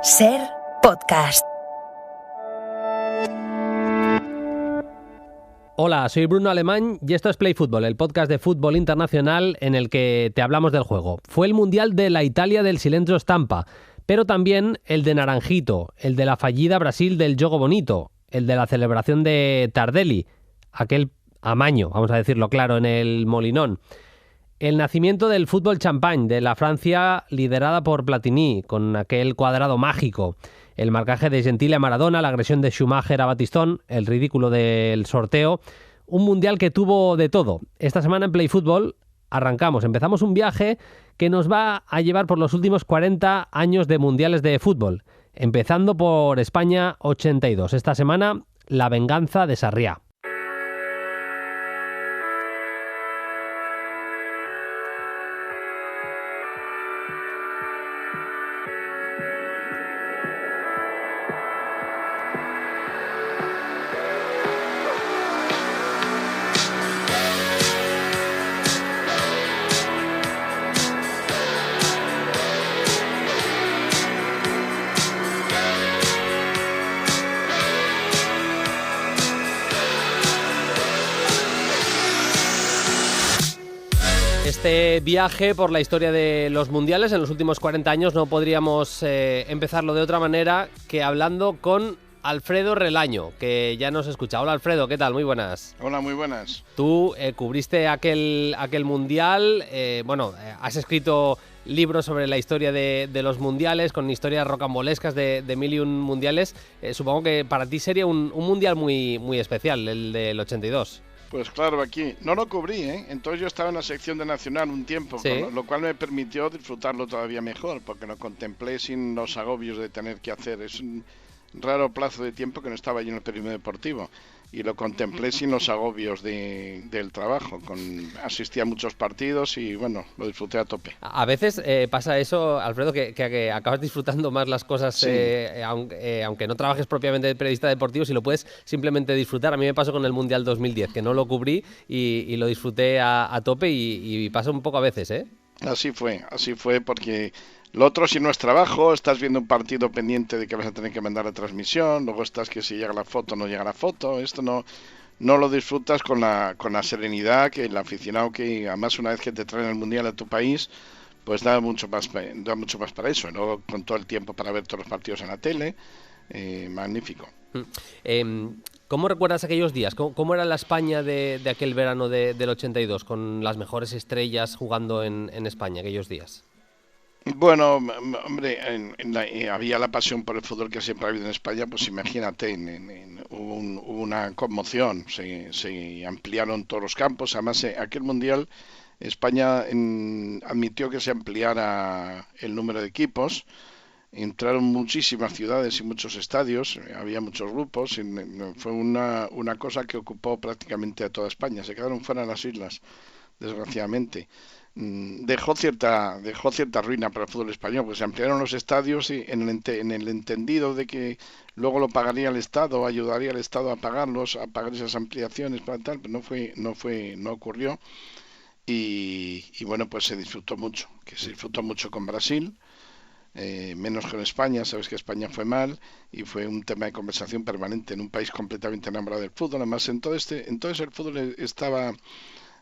SER Podcast. Hola, soy Bruno Alemán y esto es Play Fútbol, el podcast de fútbol internacional en el que te hablamos del juego. Fue el Mundial de la Italia del Silenzio Stampa, pero también el de Naranjito, el de la fallida Brasil del Jogo Bonito, el de la celebración de Tardelli, aquel amaño, vamos a decirlo claro, en el Molinón. El nacimiento del fútbol champagne de la Francia liderada por Platini, con aquel cuadrado mágico. El marcaje de Gentile a Maradona, la agresión de Schumacher a Batistón, el ridículo del sorteo. Un mundial que tuvo de todo. Esta semana en Play Fútbol empezamos un viaje que nos va a llevar por los últimos 40 años de mundiales de fútbol. Empezando por España 82. Esta semana, la venganza de Sarriá. Este viaje por la historia de los mundiales en los últimos 40 años no podríamos empezarlo de otra manera que hablando con Alfredo Relaño, que ya nos escucha. Hola Alfredo, ¿qué tal? Muy buenas. Hola, muy buenas. Tú cubriste aquel mundial, has escrito libros sobre la historia de los mundiales, con historias rocambolescas de 1001 mundiales. Supongo que para ti sería un mundial muy, muy especial, el del 82. Pues claro, aquí no lo cubrí, Entonces yo estaba en la sección de Nacional un tiempo, ¿Sí? Lo cual me permitió disfrutarlo todavía mejor, porque lo contemplé sin los agobios de tener que hacer. Es un raro plazo de tiempo que no estaba yo en el periodismo deportivo, y lo contemplé sin los agobios del trabajo. Asistí a muchos partidos y bueno, lo disfruté a tope. A veces pasa eso, Alfredo, que acabas disfrutando más las cosas, sí. aunque no trabajes propiamente de periodista deportivo, si lo puedes simplemente disfrutar. A mí me pasó con el Mundial 2010, que no lo cubrí y lo disfruté a tope y pasa un poco a veces, ¿eh? Así fue porque lo otro, si no es trabajo, estás viendo un partido pendiente de que vas a tener que mandar la transmisión, luego estás que si llega la foto no llega la foto. Esto no lo disfrutas con la serenidad que el aficionado, que además una vez que te traen el mundial a tu país, pues da mucho más para eso. Luego con todo el tiempo para ver todos los partidos en la tele, magnífico. ¿Cómo recuerdas aquellos días? ¿Cómo era la España de aquel verano del 82, con las mejores estrellas jugando en España aquellos días? Bueno, hombre, había la pasión por el fútbol que siempre ha habido en España, pues imagínate, hubo una conmoción, se ampliaron todos los campos. Además, aquel mundial España admitió que se ampliara el número de equipos, entraron muchísimas ciudades y muchos estadios, había muchos grupos, y fue una cosa que ocupó prácticamente a toda España. Se quedaron fuera las islas, desgraciadamente. Dejó cierta ruina para el fútbol español, porque se ampliaron los estadios y en el entendido de que luego lo pagaría el Estado, ayudaría al Estado a pagar esas ampliaciones para tal, pero no ocurrió. Y bueno, pues se disfrutó mucho con Brasil, menos con España. Sabes que España fue mal y fue un tema de conversación permanente en un país completamente enamorado del fútbol. Además, entonces el fútbol estaba...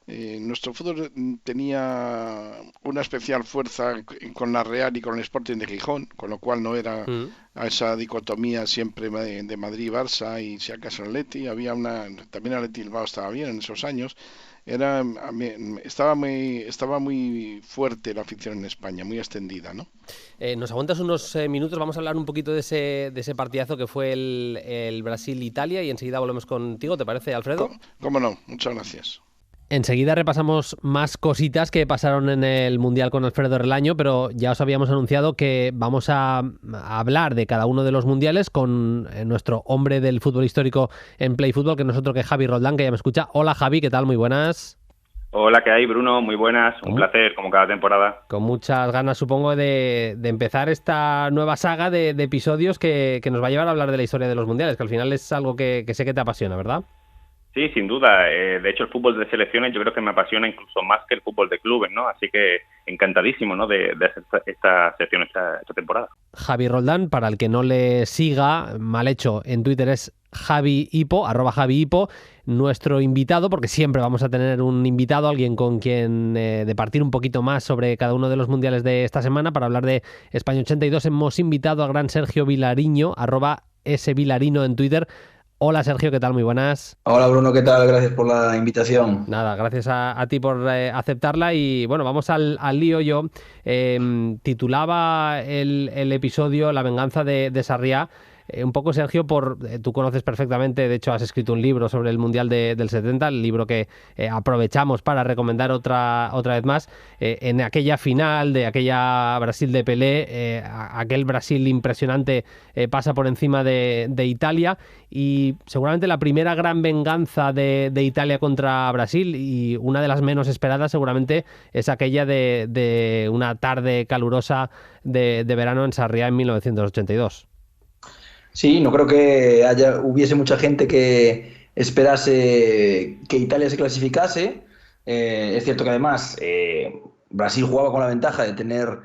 nuestro fútbol tenía una especial fuerza con la Real y con el Sporting de Gijón, con lo cual no era a esa dicotomía siempre de Madrid y Barça y si acaso Atleti. También Atleti Bilbao estaba bien en esos años. Estaba muy fuerte la afición en España, muy extendida, ¿no? Nos aguantas unos minutos, vamos a hablar un poquito de ese partidazo que fue el Brasil-Italia y enseguida volvemos contigo, ¿te parece, Alfredo? ¿Cómo no? Muchas gracias. Enseguida repasamos más cositas que pasaron en el Mundial con Alfredo Relaño, pero ya os habíamos anunciado que vamos a hablar de cada uno de los mundiales con nuestro hombre del fútbol histórico en Play Fútbol, que no es otro que Javi Roldán, que ya me escucha. Hola Javi, ¿qué tal? Muy buenas. Hola, ¿qué hay, Bruno? Muy buenas, un placer, como cada temporada. Con muchas ganas, supongo, de empezar esta nueva saga de episodios que nos va a llevar a hablar de la historia de los mundiales, que al final es algo que sé que te apasiona, ¿verdad? Sí, sin duda. De hecho, el fútbol de selecciones yo creo que me apasiona incluso más que el fútbol de clubes, ¿no? Así que encantadísimo, ¿no? de hacer esta sección esta temporada. Javi Roldán, para el que no le siga, mal hecho, en Twitter es Javi Hipo, @JaviHipo, nuestro invitado, porque siempre vamos a tener un invitado, alguien con quien departir un poquito más sobre cada uno de los mundiales de esta semana. Para hablar de España 82 hemos invitado al gran Sergio Vilariño, @svilarino en Twitter. Hola Sergio, ¿qué tal? Muy buenas. Hola Bruno, ¿qué tal? Gracias por la invitación. Nada, gracias a ti por aceptarla y bueno, vamos al lío. Yo titulaba el episodio La venganza de Sarriá. Un poco, Sergio, tú conoces perfectamente, de hecho has escrito un libro sobre el Mundial del 70, el libro que aprovechamos para recomendar otra vez más. En aquella final de aquella Brasil de Pelé, aquel Brasil impresionante pasa por encima de Italia y seguramente la primera gran venganza de Italia contra Brasil, y una de las menos esperadas seguramente es aquella de una tarde calurosa de verano en Sarriá en 1982. Sí, no creo que hubiese mucha gente que esperase que Italia se clasificase. Es cierto que además Brasil jugaba con la ventaja de tener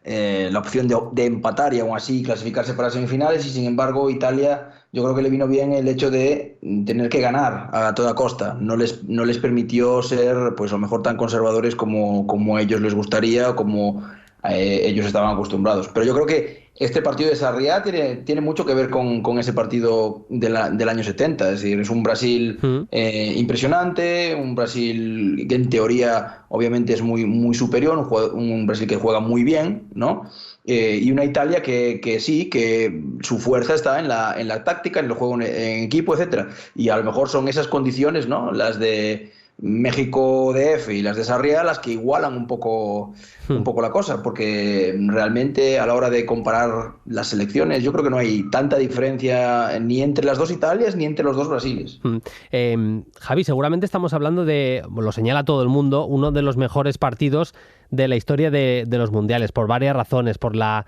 la opción de empatar y aún así clasificarse para semifinales, y sin embargo Italia, yo creo que le vino bien el hecho de tener que ganar a toda costa. No les permitió ser, pues a lo mejor, tan conservadores como a ellos les gustaría o como ellos estaban acostumbrados. Pero yo creo que este partido de Sarriá tiene mucho que ver con ese partido del año 70. Es decir, es un Brasil impresionante, un Brasil que en teoría obviamente es muy, muy superior, un Brasil que juega muy bien, ¿no? Y una Italia que sí, que su fuerza está en la táctica, en el juego en equipo, etcétera. Y a lo mejor son esas condiciones, ¿no? Las de México DF y las de Sarriá las que igualan un poco la cosa, porque realmente a la hora de comparar las selecciones yo creo que no hay tanta diferencia ni entre las dos Italias ni entre los dos Brasiles. Javi, seguramente estamos hablando lo señala todo el mundo, uno de los mejores partidos de la historia de los mundiales, por varias razones, por la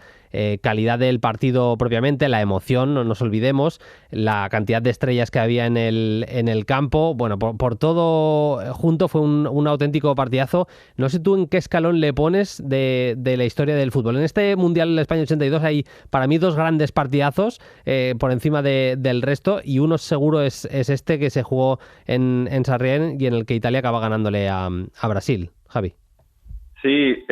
calidad del partido propiamente, la emoción, no nos olvidemos, la cantidad de estrellas que había en el campo, bueno, por todo junto fue un auténtico partidazo. No sé tú en qué escalón le pones de la historia del fútbol. En este Mundial España 82 hay para mí dos grandes partidazos por encima del resto, y uno seguro es este que se jugó en Sarriá y en el que Italia acaba ganándole a Brasil. Javi. Sí,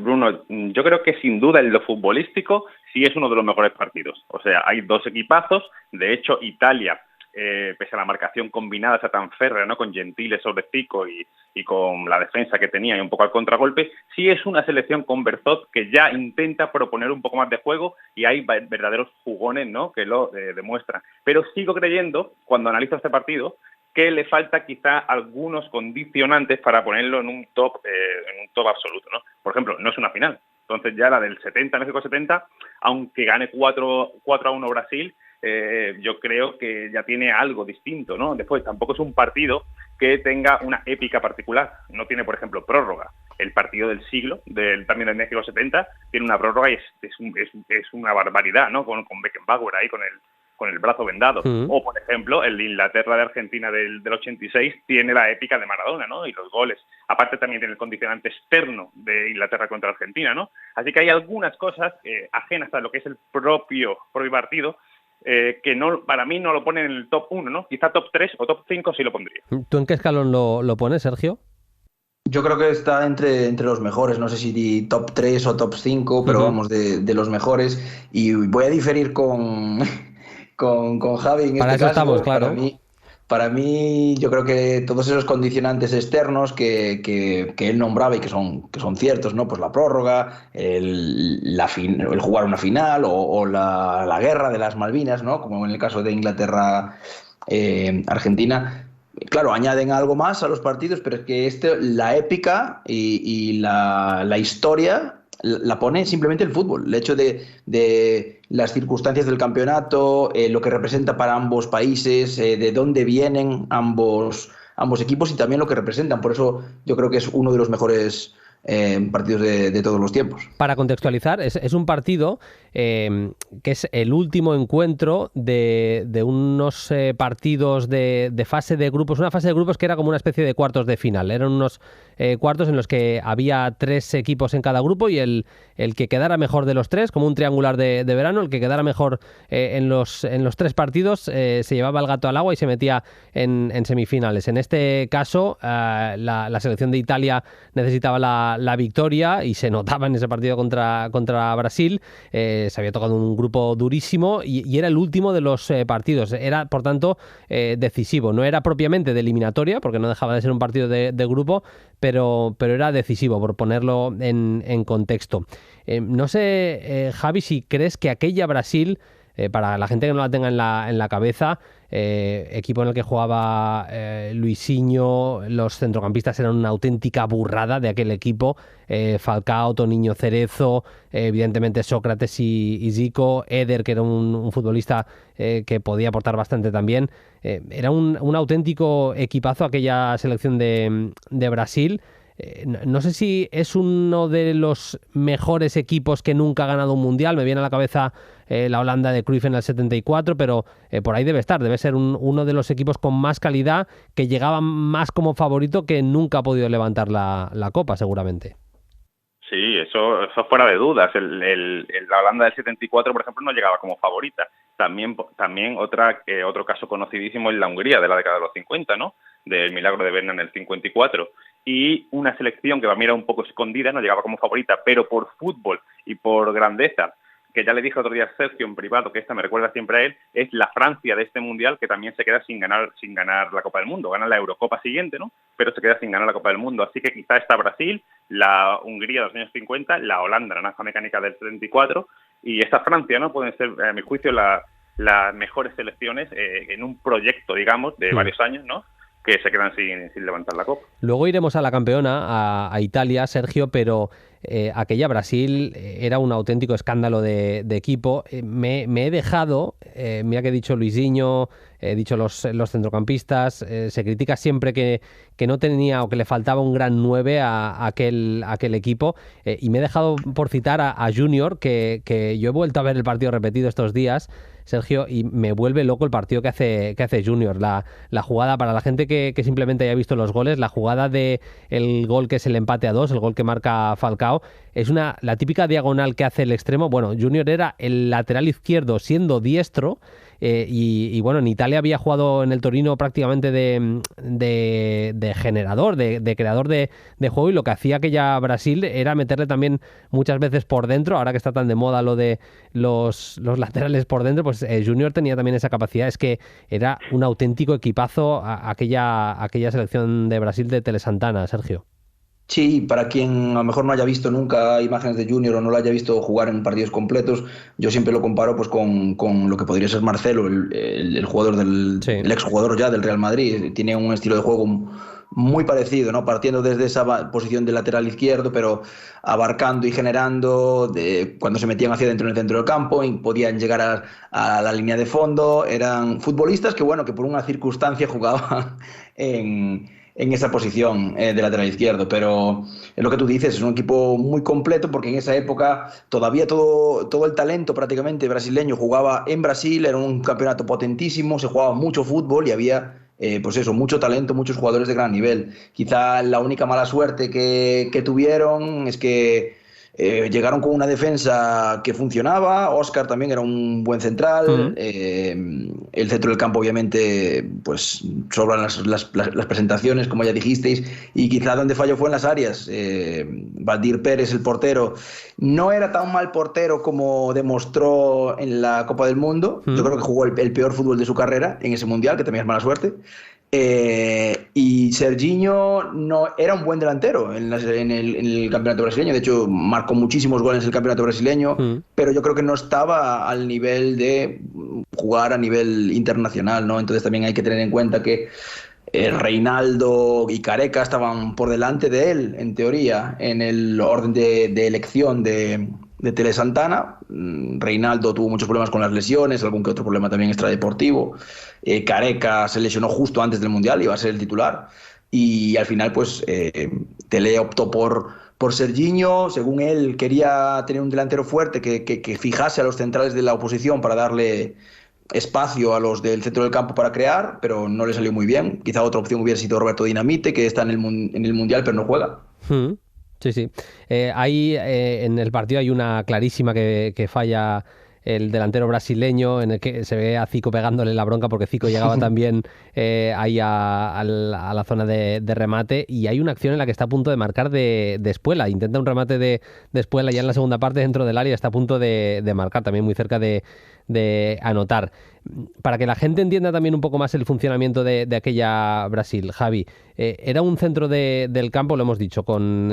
Bruno, yo creo que sin duda en lo futbolístico sí es uno de los mejores partidos. O sea, hay dos equipazos. De hecho, Italia, pese a la marcación combinada esa tan férrea, ¿no?, con Gentile sobre Zico y con la defensa que tenía y un poco al contragolpe, sí es una selección con Berzot que ya intenta proponer un poco más de juego, y hay verdaderos jugones, ¿no?, que lo demuestran. Pero sigo creyendo, cuando analizo este partido, que le falta quizá algunos condicionantes para ponerlo en un top absoluto, ¿no? Por ejemplo, no es una final. Entonces ya la del 70, México 70, aunque gane 4-1 Brasil, yo creo que ya tiene algo distinto, ¿no? Después, tampoco es un partido que tenga una épica particular. No tiene, por ejemplo, prórroga. El partido del siglo, también del México 70, tiene una prórroga y es una barbaridad, ¿no? Con Beckenbauer ahí, con el brazo vendado. O, por ejemplo, el de Inglaterra de Argentina del 86 tiene la épica de Maradona, ¿no? Y los goles. Aparte también tiene el condicionante externo de Inglaterra contra Argentina, ¿no? Así que hay algunas cosas ajenas a lo que es el propio partido que no, para mí no lo ponen en el top 1, ¿no? Quizá top 3 o top 5 sí lo pondría. ¿Tú en qué escalón lo pones, Sergio? Yo creo que está entre los mejores, no sé si top 3 o top 5, pero vamos, de los mejores. Y voy a diferir con Javi en para este eso caso. Estamos, claro. Para mí, yo creo que todos esos condicionantes externos que él nombraba y que son ciertos, ¿no? Pues la prórroga, el jugar una final o la guerra de las Malvinas, ¿no? Como en el caso de Inglaterra, Argentina. Claro, añaden algo más a los partidos, pero es que la épica y la historia la pone simplemente el fútbol. El hecho de las circunstancias del campeonato, lo que representa para ambos países, de dónde vienen ambos equipos y también lo que representan. Por eso yo creo que es uno de los mejores partidos de todos los tiempos. Para contextualizar, es un partido que es el último encuentro de unos partidos de fase de grupos, una fase de grupos que era como una especie de cuartos de final. Eran unos cuartos en los que había 3 equipos en cada grupo y el que quedara mejor de los 3, como un triangular de verano, el que quedara mejor en los 3 partidos se llevaba el gato al agua y se metía en semifinales. En este caso, la selección de Italia necesitaba la victoria y se notaba en ese partido contra Brasil. Se había tocado un grupo durísimo y era el último de los partidos. Era, por tanto, decisivo. No era propiamente de eliminatoria, porque no dejaba de ser un partido de grupo, pero era decisivo, por ponerlo en contexto. No sé, Javi, si crees que aquella Brasil, para la gente que no la tenga en la cabeza, equipo en el que jugaba Luisinho, los centrocampistas eran una auténtica burrada de aquel equipo, Falcao, Toniño, Cerezo, evidentemente Sócrates y Zico, Eder, que era un futbolista que podía aportar bastante también. Era un auténtico equipazo aquella selección de Brasil. No sé si es uno de los mejores equipos que nunca ha ganado un mundial. Me viene a la cabeza la Holanda de Cruyff en el 74, pero por ahí debe estar. Debe ser uno de los equipos con más calidad, que llegaba más como favorito, que nunca ha podido levantar la Copa, seguramente. Sí, eso fuera de dudas. La Holanda del 74, por ejemplo, no llegaba como favorita. También otro caso conocidísimo es la Hungría de la década de los 50, ¿no? Del milagro de Berna en el 54. Y una selección que va a mirar un poco escondida, no llegaba como favorita, pero por fútbol y por grandeza, que ya le dije otro día a Sergio en privado, que esta me recuerda siempre a él, es la Francia de este mundial, que también se queda sin ganar la Copa del Mundo. Gana la Eurocopa siguiente, ¿no? Pero se queda sin ganar la Copa del Mundo. Así que quizá está Brasil, la Hungría de los años 50, la Holanda, la naranja mecánica del 74, y esta Francia, ¿no? Pueden ser, a mi juicio, las mejores selecciones en un proyecto, digamos, de varios años, ¿no? Que se quedan sin levantar la Copa. Luego iremos a la campeona, a Italia, Sergio, pero aquella Brasil era un auténtico escándalo de equipo. Me he dejado, mira que he dicho Luisinho, he dicho los centrocampistas, se critica siempre que no tenía o que le faltaba un gran 9 a aquel equipo, y me he dejado por citar a Junior, que yo he vuelto a ver el partido repetido estos días, Sergio, y me vuelve loco el partido que hace Junior. La jugada, para la gente que simplemente haya visto los goles, la jugada de el gol que es el empate a 2, el gol que marca Falcao, es la típica diagonal que hace el extremo. Bueno, Junior era el lateral izquierdo siendo diestro, y bueno, en Italia había jugado en el Torino prácticamente de generador, de creador de juego, y lo que hacía aquella Brasil era meterle también muchas veces por dentro. Ahora que está tan de moda lo de los laterales por dentro, pues Junior tenía también esa capacidad. Es que era un auténtico equipazo aquella selección de Brasil de Tele Santana, Sergio. Sí, para quien a lo mejor no haya visto nunca imágenes de Junior o no lo haya visto jugar en partidos completos, yo siempre lo comparo pues con lo que podría ser Marcelo, el jugador el exjugador ya del Real Madrid. Tiene un estilo de juego muy parecido, ¿no? Partiendo desde esa posición de lateral izquierdo, pero abarcando y generando cuando se metían hacia dentro en el centro del campo y podían llegar a la línea de fondo. Eran futbolistas que por una circunstancia jugaban en esa posición de lateral izquierdo, pero es lo que tú dices, es un equipo muy completo, porque en esa época todavía todo el talento prácticamente brasileño jugaba en Brasil. Era un campeonato potentísimo, se jugaba mucho fútbol y había mucho talento, muchos jugadores de gran nivel. Quizá la única mala suerte que tuvieron es que llegaron con una defensa que funcionaba. Oscar también era un buen central. El centro del campo, obviamente, pues sobran las presentaciones, como ya dijisteis, y quizá donde falló fue en las áreas. Valdir Pérez, el portero, no era tan mal portero como demostró en la Copa del Mundo. Yo creo que jugó el peor fútbol de su carrera en ese mundial, que también es mala suerte. Y Serginho no era un buen delantero en el campeonato brasileño. De hecho, marcó muchísimos goles en el campeonato brasileño, pero yo creo que no estaba al nivel de jugar a nivel internacional, ¿no? Entonces también hay que tener en cuenta que Reinaldo y Careca estaban por delante de él, en teoría, en el orden de elección de Tele Santana. Reinaldo tuvo muchos problemas con las lesiones, algún que otro problema también extradeportivo. Careca se lesionó justo antes del Mundial, iba a ser el titular, y al final pues Tele optó por por Serginho. Según él, quería tener un delantero fuerte que fijase a los centrales de la oposición para darle espacio a los del centro del campo para crear, pero no le salió muy bien. Quizá otra opción hubiera sido Roberto Dinamite, que está en el Mundial, pero no juega. Sí, sí. Ahí en el partido hay una clarísima que falla el delantero brasileño, en el que se ve a Zico pegándole la bronca porque Zico llegaba también ahí a la zona de remate, y hay una acción en la que está a punto de marcar de Espuela. Intenta un remate de Espuela ya en la segunda parte dentro del área, está a punto de marcar, también muy cerca de anotar. Para que la gente entienda también un poco más el funcionamiento de aquella Brasil, Javi, era un centro del campo, lo hemos dicho, con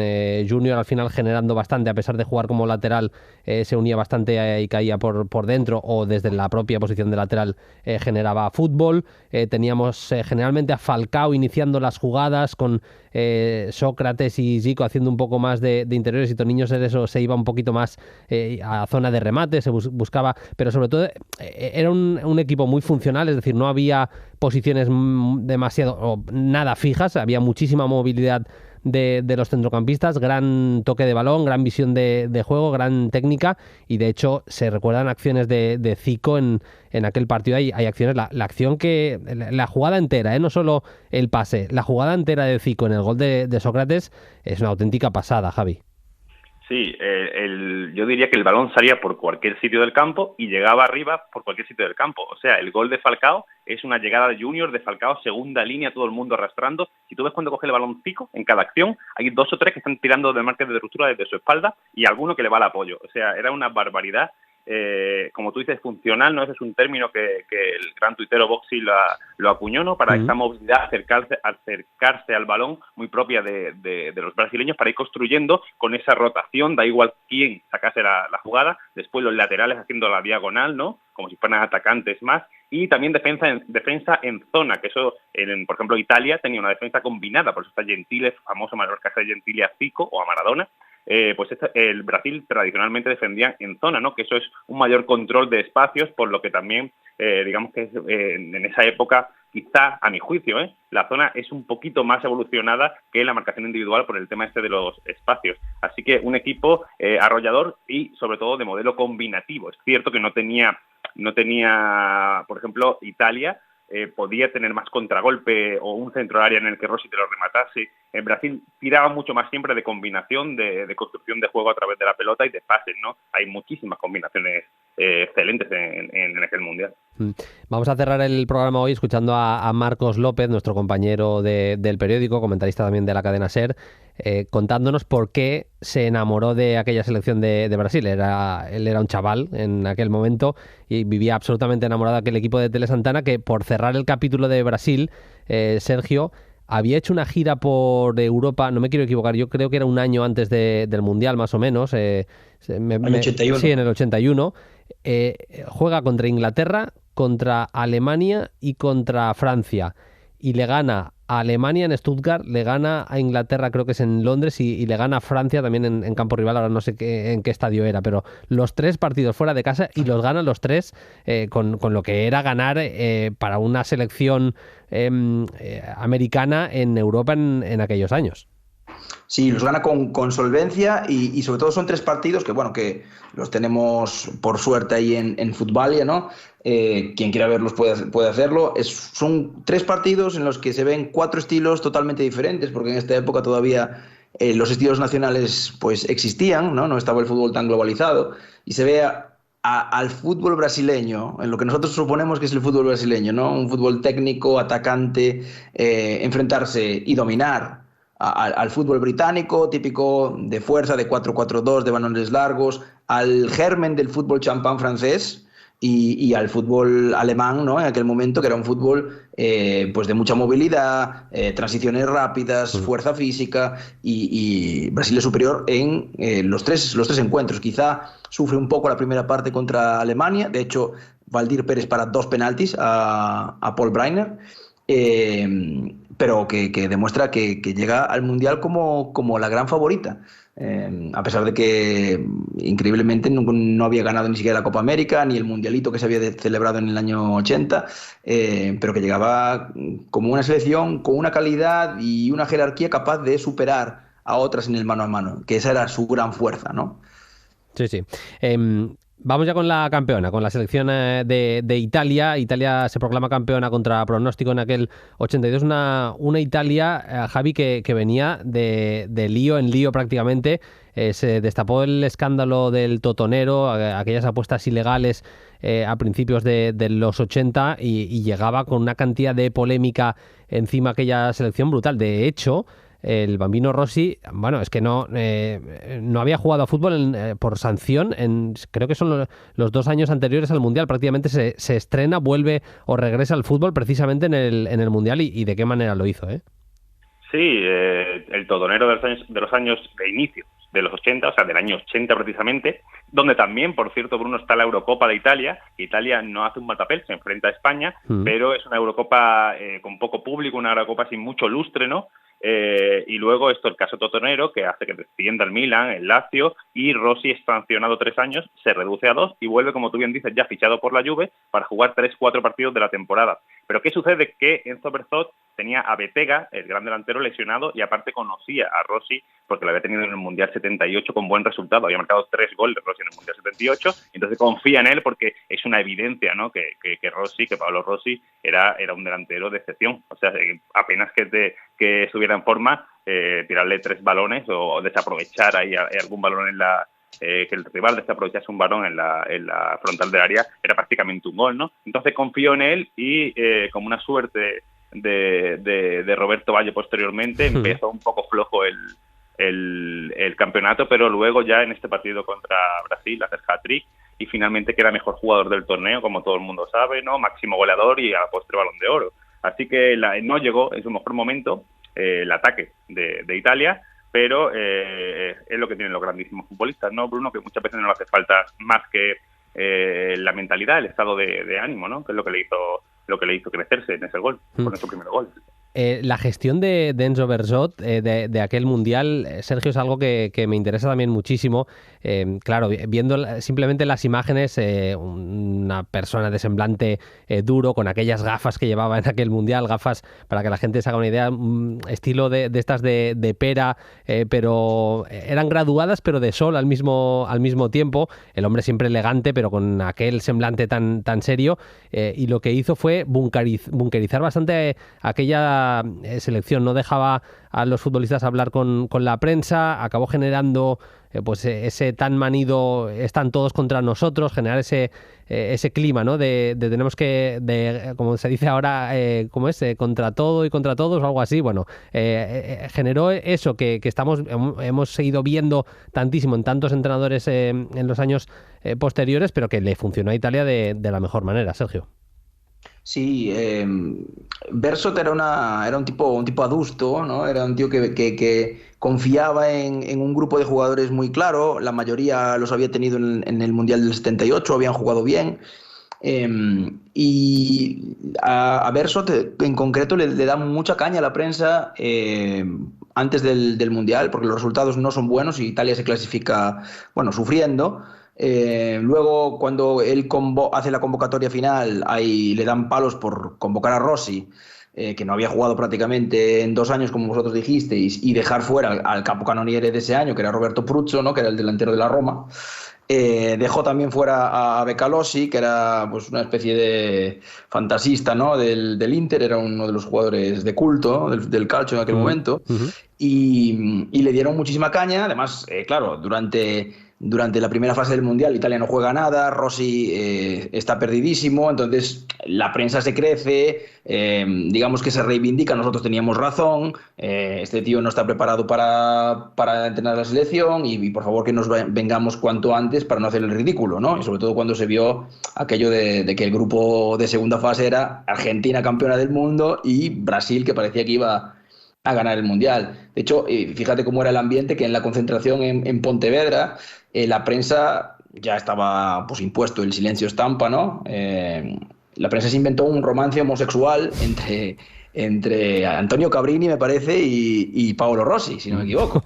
Junior al final generando bastante, a pesar de jugar como lateral, se unía bastante y caía por dentro, o desde la propia posición de lateral generaba fútbol. Teníamos generalmente a Falcao iniciando las jugadas, con Sócrates y Zico haciendo un poco más de interiores, y Toniño Cerezo se iba un poquito más a zona de remate, se buscaba, pero sobre todo era un equipo muy funcional, es decir, no había posiciones demasiado o nada fijas, había muchísima movilidad de los centrocampistas, gran toque de balón, gran visión de juego, gran técnica, y de hecho se recuerdan acciones de Zico en aquel partido. Hay acciones, la jugada entera, no solo el pase, la jugada entera de Zico en el gol de Sócrates es una auténtica pasada, Javi. Sí, yo diría que el balón salía por cualquier sitio del campo y llegaba arriba por cualquier sitio del campo. O sea, el gol de Falcao es una llegada de Junior, de Falcao, segunda línea, todo el mundo arrastrando. Si tú ves cuando coge el balón Zico, en cada acción, hay 2 o 3 que están tirando del margen de ruptura desde su espalda y alguno que le va al apoyo. O sea, era una barbaridad. Como tú dices, funcional, ¿no? Ese es un término que el gran tuitero Boxy lo acuñó, ¿no? Para esta movilidad, acercarse al balón, muy propia de los brasileños, para ir construyendo con esa rotación, da igual quién sacase la jugada, después los laterales haciendo la diagonal, ¿no? Como si fueran atacantes más, y también defensa en zona, que eso, por ejemplo, Italia tenía una defensa combinada, por eso está Gentile, famoso marcaje de Gentile a Zico o a Maradona. Pues el Brasil tradicionalmente defendía en zona, ¿no? Que eso es un mayor control de espacios, por lo que también, digamos que en esa época, quizá a mi juicio, la zona es un poquito más evolucionada que la marcación individual por el tema de los espacios. Así que un equipo arrollador y sobre todo de modelo combinativo. Es cierto que no tenía, por ejemplo, Italia, podía tener más contragolpe o un centro área en el que Rossi te lo rematase. En Brasil tiraba mucho más siempre de combinación, de construcción de juego a través de la pelota y de pases, ¿no? Hay muchísimas combinaciones excelentes en aquel Mundial. Vamos a cerrar el programa hoy escuchando a Marcos López, nuestro compañero del periódico, comentarista también de la cadena SER, contándonos por qué se enamoró de aquella selección de Brasil. Él era un chaval en aquel momento y vivía absolutamente enamorado de aquel equipo de Tele Santana, que, por cerrar el capítulo de Brasil, Sergio, había hecho una gira por Europa, no me quiero equivocar, yo creo que era un año antes del Mundial, más o menos. En el 81. Sí, en el 81. Juega contra Inglaterra, contra Alemania y contra Francia. Y le gana a Alemania en Stuttgart, le gana a Inglaterra, creo que es en Londres, y le gana a Francia también en campo rival, ahora no sé en qué estadio era, pero los 3 partidos fuera de casa, y los gana los 3 con lo que era ganar para una selección americana en Europa en aquellos años. Sí, los gana con solvencia y sobre todo son 3 partidos que, bueno, que los tenemos por suerte ahí en Futbalia, ¿no? Quien quiera verlos puede hacerlo. Son 3 partidos en los que se ven 4 estilos totalmente diferentes, porque en esta época todavía los estilos nacionales pues existían, ¿no? No estaba el fútbol tan globalizado, y se ve al fútbol brasileño, en lo que nosotros suponemos que es el fútbol brasileño, ¿no? Un fútbol técnico, atacante, enfrentarse y dominar al fútbol británico, típico de fuerza, de 4-4-2, de balones largos, al germen del fútbol champán francés y al fútbol alemán, ¿no? En aquel momento, que era un fútbol pues de mucha movilidad, transiciones rápidas, fuerza física, y Brasil es superior en los tres encuentros. Quizá sufre un poco la primera parte contra Alemania, de hecho Valdir Pérez para 2 penaltis a Paul Breitner, pero que demuestra que llega al Mundial como la gran favorita, a pesar de que increíblemente no había ganado ni siquiera la Copa América ni el Mundialito que se había celebrado en el año 80, pero que llegaba como una selección con una calidad y una jerarquía capaz de superar a otras en el mano a mano, que esa era su gran fuerza, ¿no? Sí, sí. Vamos ya con la campeona, con la selección de Italia. Italia se proclama campeona contra pronóstico en aquel 82. Una Italia, Javi, que venía de lío en lío prácticamente. Se destapó el escándalo del Totonero, aquellas apuestas ilegales a principios de los 80 y llegaba con una cantidad de polémica encima aquella selección brutal. De hecho, el Bambino Rossi, bueno, es que no había jugado a fútbol por sanción creo que son los 2 años anteriores al Mundial. Prácticamente se estrena, vuelve o regresa al fútbol precisamente en el Mundial y de qué manera lo hizo, ¿eh? Sí, el Totonero de los años de inicio de los 80, o sea, del año 80 precisamente, donde también, por cierto, Bruno, está la Eurocopa de Italia. Italia no hace un mal papel, se enfrenta a España, pero es una Eurocopa con poco público, una Eurocopa sin mucho lustre, ¿no? Y luego el caso Totonero, que hace que descienda el Milan, el Lazio, y Rossi es sancionado 3 años, se reduce a 2 y vuelve, como tú bien dices, ya fichado por la Juve para jugar 3-4 partidos de la temporada. Pero ¿qué sucede? Que Enzo Berzot tenía a Bettega, el gran delantero, lesionado, y aparte conocía a Rossi porque lo había tenido en el Mundial 78 con buen resultado. Había marcado 3 goles Rossi en el Mundial 78, entonces confía en él porque es una evidencia, ¿no? Que Paolo Rossi era un delantero de excepción. O sea, apenas que estuviera en forma, tirarle 3 balones o desaprovechar ahí algún balón que el rival desaprovechase un balón en la frontal del área, era prácticamente un gol, ¿no? Entonces confío en él y como una suerte de Roberto Baggio posteriormente, empezó un poco flojo el campeonato, pero luego ya en este partido contra Brasil hace hat-trick y finalmente queda mejor jugador del torneo, como todo el mundo sabe, ¿no? Máximo goleador y a la postre Balón de Oro. Así que no llegó en su mejor momento el ataque de Italia, pero es lo que tienen los grandísimos futbolistas, ¿no, Bruno? Que muchas veces no le hace falta más que la mentalidad, el estado de ánimo, ¿no? Que es lo que le hizo crecerse en ese gol, con ese primer gol. La gestión de Enzo Berzot de aquel Mundial, Sergio, es algo que me interesa también muchísimo. Claro, viendo simplemente las imágenes, una persona de semblante duro, con aquellas gafas que llevaba en aquel Mundial, gafas, para que la gente se haga una idea, estilo de estas de pera, pero eran graduadas, pero de sol al mismo tiempo. El hombre siempre elegante, pero con aquel semblante tan serio. Y lo que hizo fue bunkerizar bastante aquella selección, no dejaba a los futbolistas hablar con la prensa, acabó generando pues ese tan manido están todos contra nosotros, generar ese clima, ¿no? De tenemos que, como se dice ahora, ¿cómo es? Contra todo y contra todos o algo así. Bueno, generó eso que hemos seguido viendo tantísimo en tantos entrenadores en los años posteriores, pero que le funcionó a Italia de la mejor manera, Sergio. Sí, Berzot era un tipo adusto, ¿no? Era un tío que confiaba en un grupo de jugadores muy claro. La mayoría los había tenido en el Mundial del 78, habían jugado bien. Y a Berzot en concreto le da mucha caña a la prensa antes del Mundial, porque los resultados no son buenos y Italia se clasifica, bueno, sufriendo. Luego, cuando él hace la convocatoria final, ahí le dan palos por convocar a Rossi, que no había jugado prácticamente en 2 años, como vosotros dijisteis, y dejar fuera al capocannoniere de ese año, que era Roberto Pruzzo, ¿no? Que era el delantero de la Roma. Dejó también fuera a Becalosi, que era pues una especie de fantasista, ¿no? del Inter, era uno de los jugadores de culto, ¿no? del calcio en aquel momento, y le dieron muchísima caña. Además, claro, durante la primera fase del Mundial Italia no juega nada, Rossi está perdidísimo, entonces la prensa se crece, digamos que se reivindica, nosotros teníamos razón, este tío no está preparado para entrenar la selección y por favor que nos vengamos cuanto antes para no hacer el ridículo, ¿no? Y sobre todo cuando se vio aquello de que el grupo de segunda fase era Argentina campeona del mundo y Brasil, que parecía que iba a ganar el Mundial. De hecho, fíjate cómo era el ambiente, que en la concentración en Pontevedra la prensa ya estaba pues impuesto el silencio estampa, ¿no? La prensa se inventó un romance homosexual entre Antonio Cabrini, me parece, y Paolo Rossi, si no me equivoco.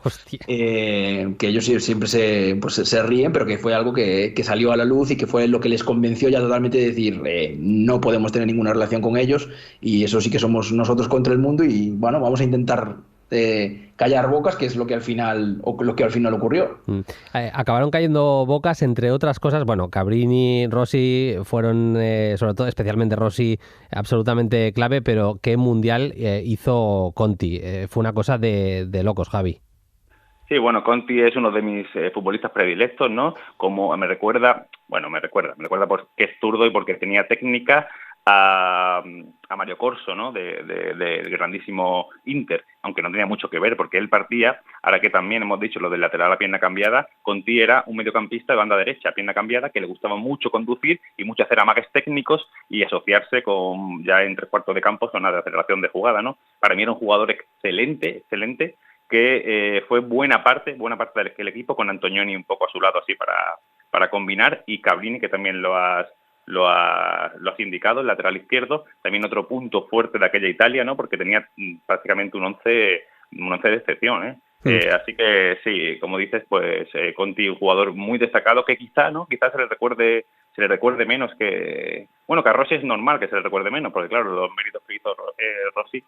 Que ellos siempre se ríen, pero que fue algo que salió a la luz y que fue lo que les convenció ya totalmente de decir no podemos tener ninguna relación con ellos y eso sí que somos nosotros contra el mundo y bueno, vamos a intentar callar bocas, que es lo que al final ocurrió. Acabaron cayendo bocas, entre otras cosas. Bueno, Cabrini, Rossi fueron, sobre todo, especialmente Rossi, absolutamente clave, pero ¿qué mundial hizo Conti? Fue una cosa de locos, Javi. Sí, bueno, Conti es uno de mis futbolistas predilectos, ¿no? Como me recuerda porque es zurdo y porque tenía técnica a Mario Corso, ¿no? Del grandísimo Inter, aunque no tenía mucho que ver porque él partía, ahora que también hemos dicho lo del lateral a pierna cambiada, Conti era un mediocampista de banda derecha, pierna cambiada, que le gustaba mucho conducir y mucho hacer amagues técnicos y asociarse con ya en 3/4 de campo zona de aceleración de jugada, ¿no? Para mí era un jugador excelente, que fue buena parte del equipo, con Antonioni un poco a su lado así para combinar, y Cabrini, que también lo has indicado, el lateral izquierdo, también otro punto fuerte de aquella Italia, ¿no? Porque tenía prácticamente un once de excepción, ¿eh? Así que sí, como dices, pues Conti, un jugador muy destacado que quizás se le recuerde menos que a Rossi es normal que se le recuerde menos, porque claro, los méritos que hizo Rossi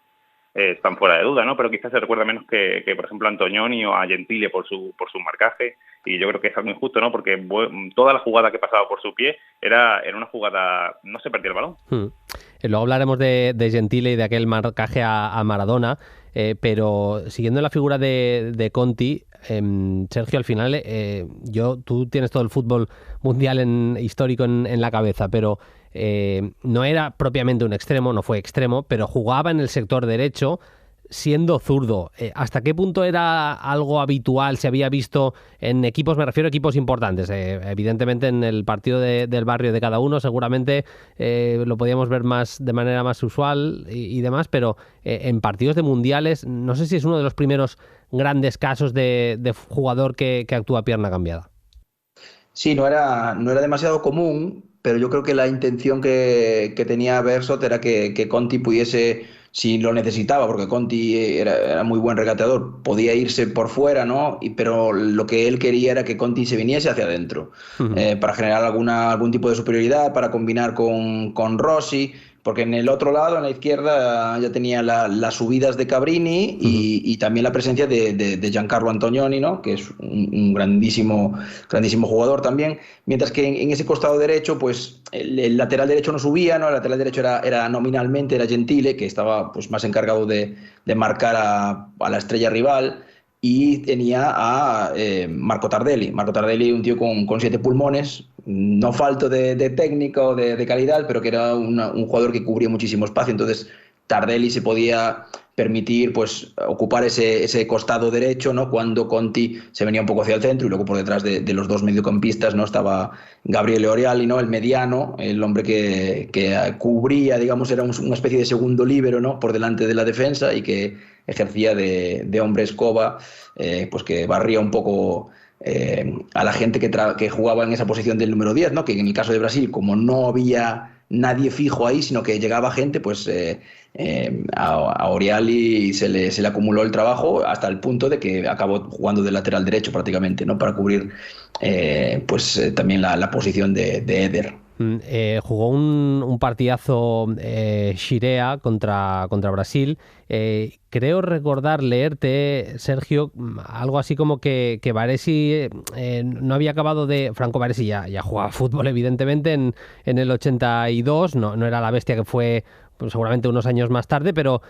están fuera de duda, ¿no? Pero quizás se recuerda menos que por ejemplo, a Antonioni o a Gentile por su marcaje, y yo creo que es algo injusto, ¿no? Porque toda la jugada que pasaba por su pie era una jugada, no se perdía el balón. Luego hablaremos de Gentile y de aquel marcaje a Maradona, pero siguiendo la figura de Conti, Sergio, al final, tú tienes todo el fútbol mundial histórico en la cabeza, pero no era propiamente un extremo, no fue extremo, pero jugaba en el sector derecho siendo zurdo. ¿Hasta qué punto era algo habitual? ¿Se había visto en equipos, me refiero a equipos importantes? Evidentemente en el partido del barrio de cada uno seguramente lo podíamos ver de manera más usual y demás, pero en partidos de mundiales no sé si es uno de los primeros grandes casos de jugador que actúa a pierna cambiada. Sí, no era demasiado común, pero yo creo que la intención que tenía Bersot era que Conti pudiese, si lo necesitaba, porque Conti era muy buen regateador, podía irse por fuera, ¿no? Pero lo que él quería era que Conti se viniese hacia adentro, para generar algún tipo de superioridad, para combinar con Rossi, porque en el otro lado, en la izquierda, ya tenía las subidas de Cabrini y también la presencia de Giancarlo Antonioni, ¿no? Que es un grandísimo jugador también, mientras que en ese costado derecho, pues el lateral derecho no subía, ¿no? El lateral derecho era nominalmente Gentile, que estaba pues más encargado de marcar a la estrella rival, y tenía a Marco Tardelli. Marco Tardelli, un tío con 7 pulmones, no falto de técnica o de calidad, pero que era un jugador que cubría muchísimo espacio. Entonces Tardelli se podía permitir pues ocupar ese costado derecho, ¿no? Cuando Conti se venía un poco hacia el centro, y luego por detrás de los dos mediocampistas, ¿no? Estaba Gabriele Oriali, ¿no? El mediano, el hombre que cubría, digamos, era una especie de segundo líbero, ¿no? Por delante de la defensa, y que ejercía de hombre escoba, pues que barría un poco a la gente que jugaba en esa posición del número 10, ¿no? Que en el caso de Brasil, como no había nadie fijo ahí, sino que llegaba gente, pues a Oriali se le acumuló el trabajo hasta el punto de que acabó jugando de lateral derecho prácticamente, ¿no? Para cubrir también la posición de Eder. Jugó un partidazo Scirea contra Brasil. Creo recordar leerte, Sergio, algo así como que Baresi no había acabado Franco Baresi ya jugaba fútbol, evidentemente, en el 82, no era la bestia que fue pues, seguramente unos años más tarde, pero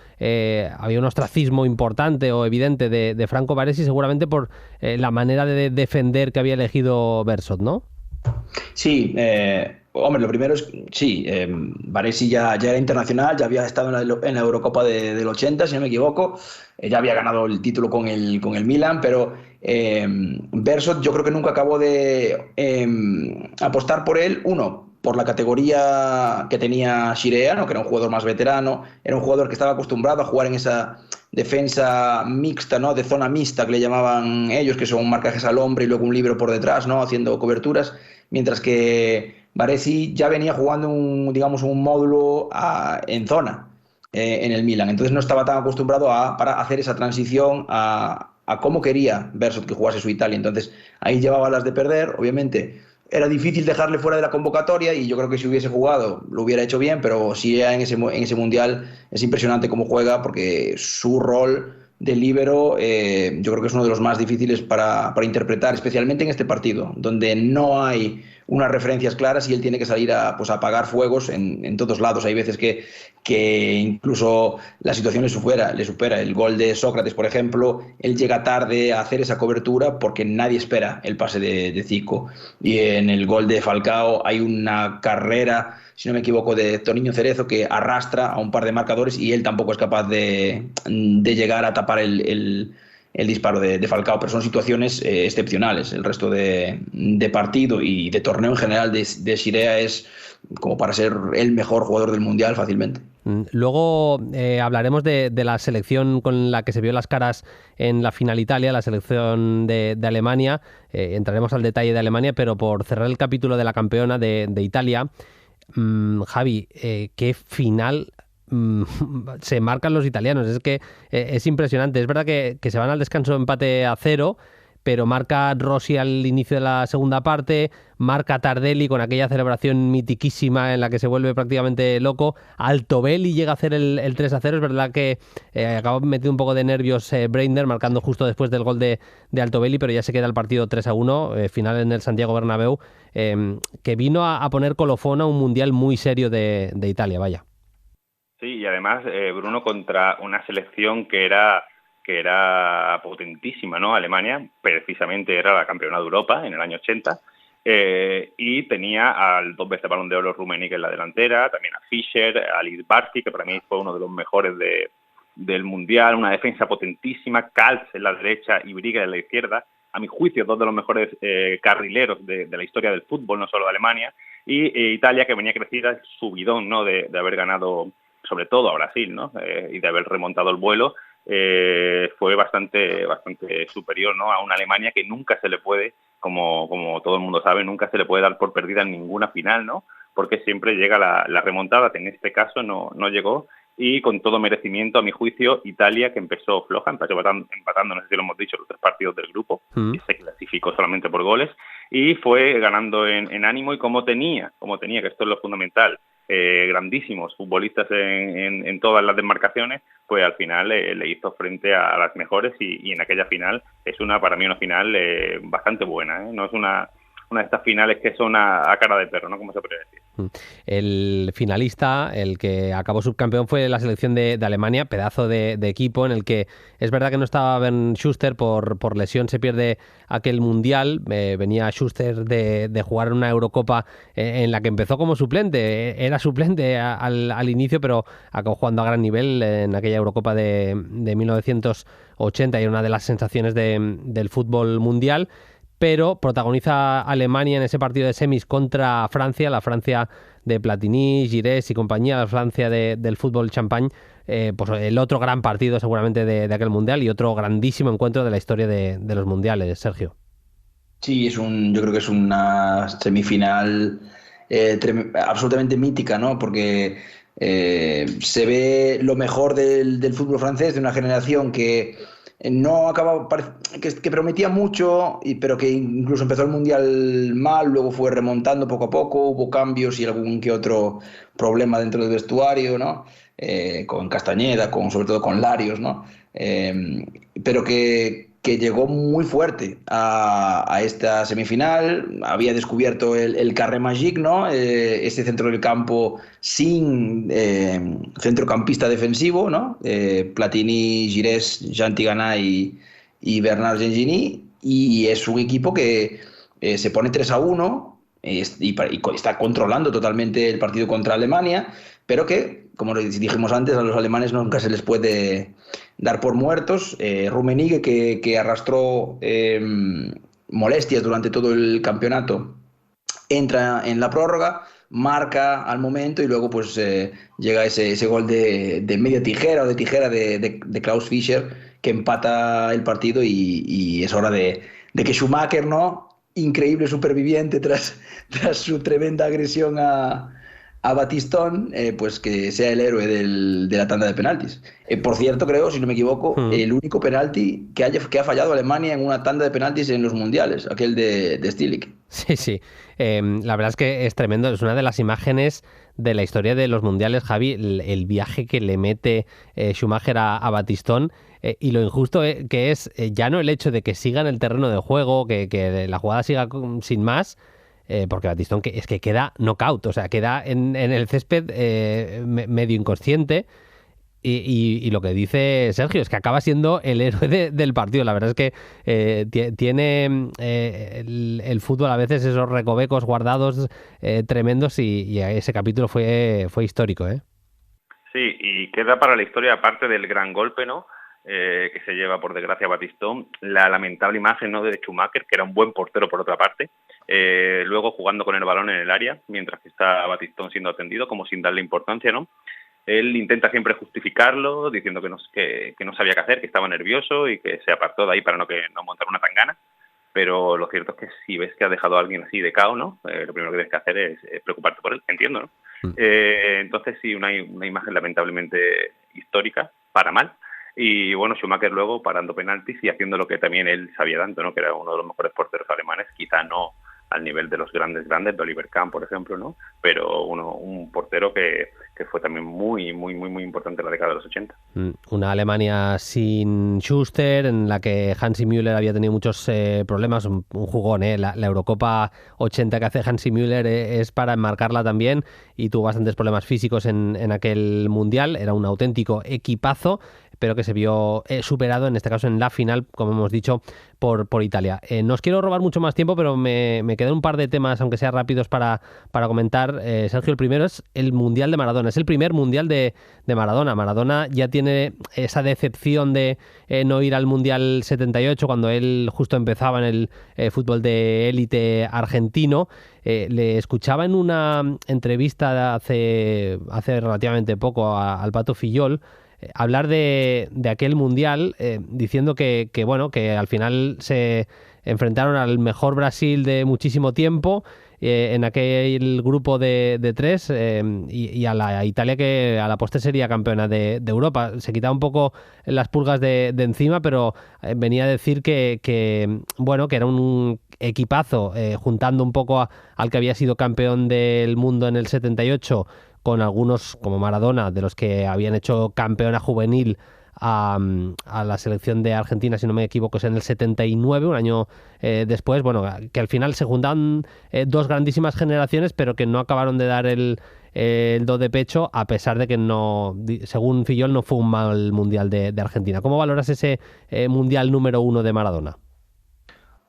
había un ostracismo importante o evidente de Franco Baresi, seguramente por la manera de defender que había elegido Bersot, ¿no? Sí, hombre, lo primero es, sí, Baresi ya era internacional, ya había estado en la Eurocopa del 80, si no me equivoco, ya había ganado el título con el Milan, pero Bersot yo creo que nunca acabó de apostar por él, por la categoría que tenía Scirea, ¿no? Que era un jugador más veterano, era un jugador que estaba acostumbrado a jugar en esa defensa mixta, ¿no? De zona mixta, que le llamaban ellos, que son marcajes al hombre y luego un libero por detrás, ¿no? Haciendo coberturas, mientras que Baresi ya venía jugando un módulo en zona en el Milan, entonces no estaba tan acostumbrado para hacer esa transición a cómo quería Bersot que jugase su Italia. Entonces ahí llevaba las de perder, obviamente. Era difícil dejarle fuera de la convocatoria, y yo creo que si hubiese jugado lo hubiera hecho bien, pero sí en ese mundial es impresionante cómo juega, porque su rol de líbero, yo creo que es uno de los más difíciles para interpretar, especialmente en este partido, donde no hay unas referencias claras y él tiene que salir a apagar fuegos en todos lados. Hay veces que incluso la situación le supera. El gol de Sócrates, por ejemplo, él llega tarde a hacer esa cobertura porque nadie espera el pase de Zico. Y en el gol de Falcao hay una carrera, si no me equivoco, de Toniño Cerezo que arrastra a un par de marcadores y él tampoco es capaz de llegar a tapar el disparo de Falcao, pero son situaciones excepcionales. El resto de partido y de torneo en general de Scirea es como para ser el mejor jugador del Mundial fácilmente. Luego hablaremos de la selección con la que se vio las caras en la final Italia, la selección de Alemania. Entraremos al detalle de Alemania, pero por cerrar el capítulo de la campeona de Italia, Javi, qué final se marcan los italianos. Es que es impresionante. Es verdad que se van al descanso empate a 0, pero marca Rossi al inicio de la segunda parte, marca Tardelli con aquella celebración mitiquísima en la que se vuelve prácticamente loco. Altobelli llega a hacer el 3-0. Es verdad que acaba metiendo un poco de nervios Breitner, marcando justo después del gol de Altobelli, pero ya se queda el partido 3-1, final en el Santiago Bernabéu, que vino a poner colofón a un mundial muy serio de Italia, vaya. Sí, y además, Bruno, contra una selección que era potentísima, ¿no? Alemania, precisamente era la campeona de Europa en el año 80, y tenía al 2 veces Balón de Oro Rummenigge en la delantera, también a Fischer, a Littbarski, que para mí fue uno de los mejores del Mundial, una defensa potentísima, Kaltz en la derecha y Briga en la izquierda, a mi juicio, dos de los mejores carrileros de la historia del fútbol, no solo de Alemania, y Italia, que venía crecida, subidón, ¿no? De haber ganado, sobre todo a Brasil, ¿no? Y de haber remontado el vuelo, fue bastante superior, ¿no? A una Alemania que nunca se le puede, como todo el mundo sabe, nunca se le puede dar por perdida en ninguna final, ¿no? Porque siempre llega la remontada, que en este caso no llegó, y con todo merecimiento, a mi juicio, Italia, que empezó floja, empezó empatando, no sé si lo hemos dicho, los 3 partidos del grupo, y se clasificó solamente por goles, y fue ganando en ánimo y como tenía, que esto es lo fundamental, grandísimos futbolistas en todas las demarcaciones, pues al final le hizo frente a las mejores y en aquella final es para mí una final bastante buena, ¿eh? No es una de estas finales que son a cara de perro, ¿no? Como se puede decir. El finalista, el que acabó subcampeón, fue la selección de Alemania, pedazo de equipo en el que es verdad que no estaba Bernd Schuster, por lesión se pierde aquel mundial. Venía Schuster de jugar una Eurocopa en la que empezó como suplente, era suplente al inicio, pero acabó jugando a gran nivel en aquella Eurocopa de 1980 y una de las sensaciones del fútbol mundial. Pero protagoniza Alemania en ese partido de semis contra Francia, la Francia de Platini, Giresse y compañía, la Francia del fútbol champán, pues el otro gran partido seguramente de aquel mundial y otro grandísimo encuentro de la historia de los mundiales, Sergio. Sí, yo creo que es una semifinal absolutamente mítica, ¿no? Porque se ve lo mejor del fútbol francés, de una generación que no acababa, que prometía mucho, pero que incluso empezó el Mundial mal, luego fue remontando poco a poco, hubo cambios y algún que otro problema dentro del vestuario, ¿no? Con Castañeda, sobre todo con Larios, ¿no? Pero que llegó muy fuerte a esta semifinal, había descubierto el Carré Magique, ¿no? Este centro del campo sin centrocampista defensivo, ¿no? Platini, Giresse, Jean Tigana y Bernard Gengini, y es un equipo que se pone 3-1 y está controlando totalmente el partido contra Alemania, pero que, como dijimos antes, a los alemanes nunca se les puede dar por muertos. Rummenigge, que arrastró molestias durante todo el campeonato, entra en la prórroga, marca al momento y luego pues llega ese gol de media tijera o de tijera de Klaus Fischer, que empata el partido y es hora de que Schumacher, ¿no? Increíble superviviente tras su tremenda agresión a a Batistón, pues que sea el héroe de la tanda de penaltis. Por cierto, creo, si no me equivoco, el único penalti que ha fallado Alemania en una tanda de penaltis en los mundiales, aquel de Stilich. Sí, sí. La verdad es que es tremendo. Es una de las imágenes de la historia de los mundiales, Javi, el viaje que le mete Schumacher a Batistón. Y lo injusto que es ya no el hecho de que siga en el terreno de juego, que la jugada siga sin más, porque Batistón es que queda knockout, o sea, queda en el césped medio inconsciente. Y lo que dice Sergio es que acaba siendo el héroe del partido. La verdad es que tiene el fútbol a veces esos recovecos guardados tremendos y ese capítulo fue histórico, ¿eh? Sí, y queda para la historia, aparte del gran golpe, ¿no? Que se lleva, por desgracia, Batistón, la lamentable imagen, ¿no?, de Schumacher, que era un buen portero por otra parte, luego jugando con el balón en el área, mientras que está Batistón siendo atendido, como sin darle importancia, ¿no? Él intenta siempre justificarlo, diciendo que no sabía qué hacer, que estaba nervioso y que se apartó de ahí para no montar una tangana. Pero lo cierto es que si ves que ha dejado a alguien así de cao, ¿no? Lo primero que tienes que hacer es preocuparte por él, entiendo, ¿no? Entonces sí, una imagen lamentablemente histórica, para mal. Y bueno, Schumacher luego parando penaltis y haciendo lo que también él sabía tanto, ¿no? Que era uno de los mejores porteros alemanes, quizá no al nivel de los grandes, de Oliver Kahn, por ejemplo, ¿no? Pero un portero que fue también muy importante en la década de los 80. Una Alemania sin Schuster, en la que Hansi Müller había tenido muchos problemas, un jugón, La Eurocopa 80 que hace Hansi Müller es para enmarcarla también, y tuvo bastantes problemas físicos en aquel Mundial. Era un auténtico equipazo, pero que se vio superado, en este caso en la final, como hemos dicho, por Italia. No os quiero robar mucho más tiempo, pero me quedan un par de temas, aunque sean rápidos, para comentar. Sergio, el primero es el Mundial de Maradona. Es el primer Mundial de Maradona. Maradona ya tiene esa decepción de no ir al Mundial 78, cuando él justo empezaba en el fútbol de élite argentino. Le escuchaba en una entrevista hace relativamente poco al Pato Fillol hablar de aquel mundial, diciendo que al final se enfrentaron al mejor Brasil de muchísimo tiempo, en aquel grupo de tres, y a la Italia, que a la postre sería campeona de Europa. Se quitaba un poco las pulgas de encima, pero venía a decir que era un equipazo, juntando un poco al que había sido campeón del mundo en el 78, con algunos como Maradona, de los que habían hecho campeona juvenil a la selección de Argentina, si no me equivoco, es en el 79, un año después. Bueno, que al final se juntan dos grandísimas generaciones, pero que no acabaron de dar el do de pecho, a pesar de que no, según Fillol, no fue un mal mundial de Argentina. ¿Cómo valoras ese mundial número 1 de Maradona?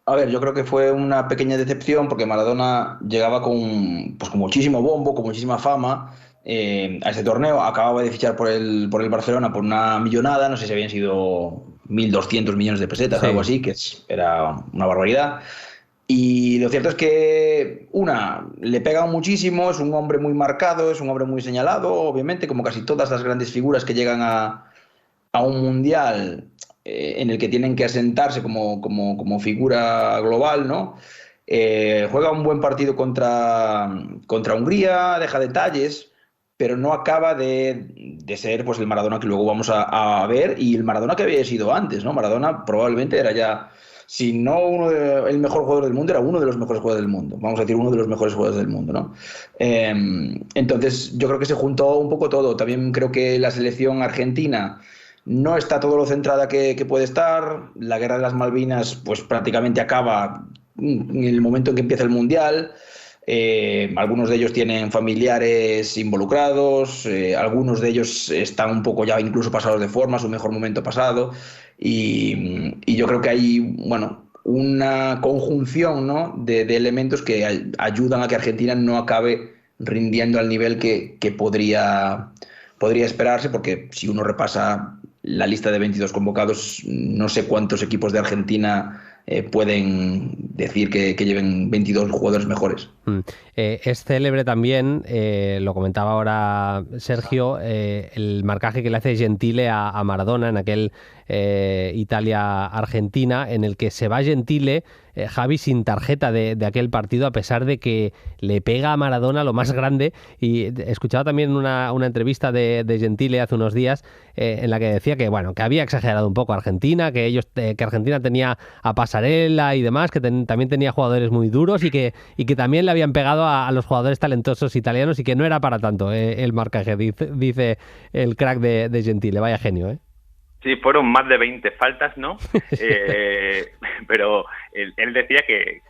A ver, yo creo que fue una pequeña decepción, porque Maradona llegaba con muchísimo bombo, con muchísima fama a este torneo. Acababa de fichar por el Barcelona por una millonada, no sé si habían sido 1.200 millones de pesetas, sí, algo así, que era una barbaridad. Y lo cierto es que, le pegan muchísimo, es un hombre muy marcado, es un hombre muy señalado, obviamente, como casi todas las grandes figuras que llegan a un mundial en el que tienen que asentarse como figura global, ¿no? Juega un buen partido contra Hungría, deja detalles, pero no acaba de ser pues el Maradona que luego vamos a ver, y el Maradona que había sido antes, ¿no? Maradona probablemente era ya, si no el mejor jugador del mundo, era uno de los mejores jugadores del mundo. Vamos a decir, uno de los mejores jugadores del mundo, ¿no? Entonces, yo creo que se juntó un poco todo. También creo que la selección argentina no está todo lo centrada que puede estar. La guerra de las Malvinas pues prácticamente acaba en el momento en que empieza el Mundial. Algunos de ellos tienen familiares involucrados, algunos de ellos están un poco ya incluso pasados de forma, su mejor momento pasado, y yo creo que hay una conjunción, ¿no?, de elementos que ayudan a que Argentina no acabe rindiendo al nivel que podría esperarse, porque si uno repasa la lista de 22 convocados, no sé cuántos equipos de Argentina pueden decir que lleven 22 jugadores mejores. Es célebre también, lo comentaba ahora Sergio, el marcaje que le hace Gentile a Maradona en aquel Italia-Argentina, en el que se va Gentile Javi, sin tarjeta de aquel partido, a pesar de que le pega a Maradona lo más grande. Y escuchaba también una entrevista de Gentile hace unos días en la que decía que, bueno, que había exagerado un poco Argentina, que Argentina tenía a Pasarela y demás, que también tenía jugadores muy duros y que también le habían pegado a los jugadores talentosos italianos y que no era para tanto el marcaje, dice el crack de Gentile. Vaya genio, ¿eh? Sí, fueron más de 20 faltas, ¿no? Pero él decía que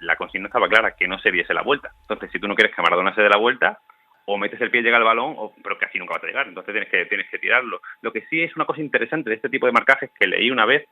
la consigna estaba clara, que no se diese la vuelta. Entonces, si tú no quieres que Maradona se dé la vuelta, o metes el pie y llega al balón, pero casi nunca vas a llegar. Entonces tienes que tirarlo. Lo que sí es una cosa interesante de este tipo de marcajes que leí una vez,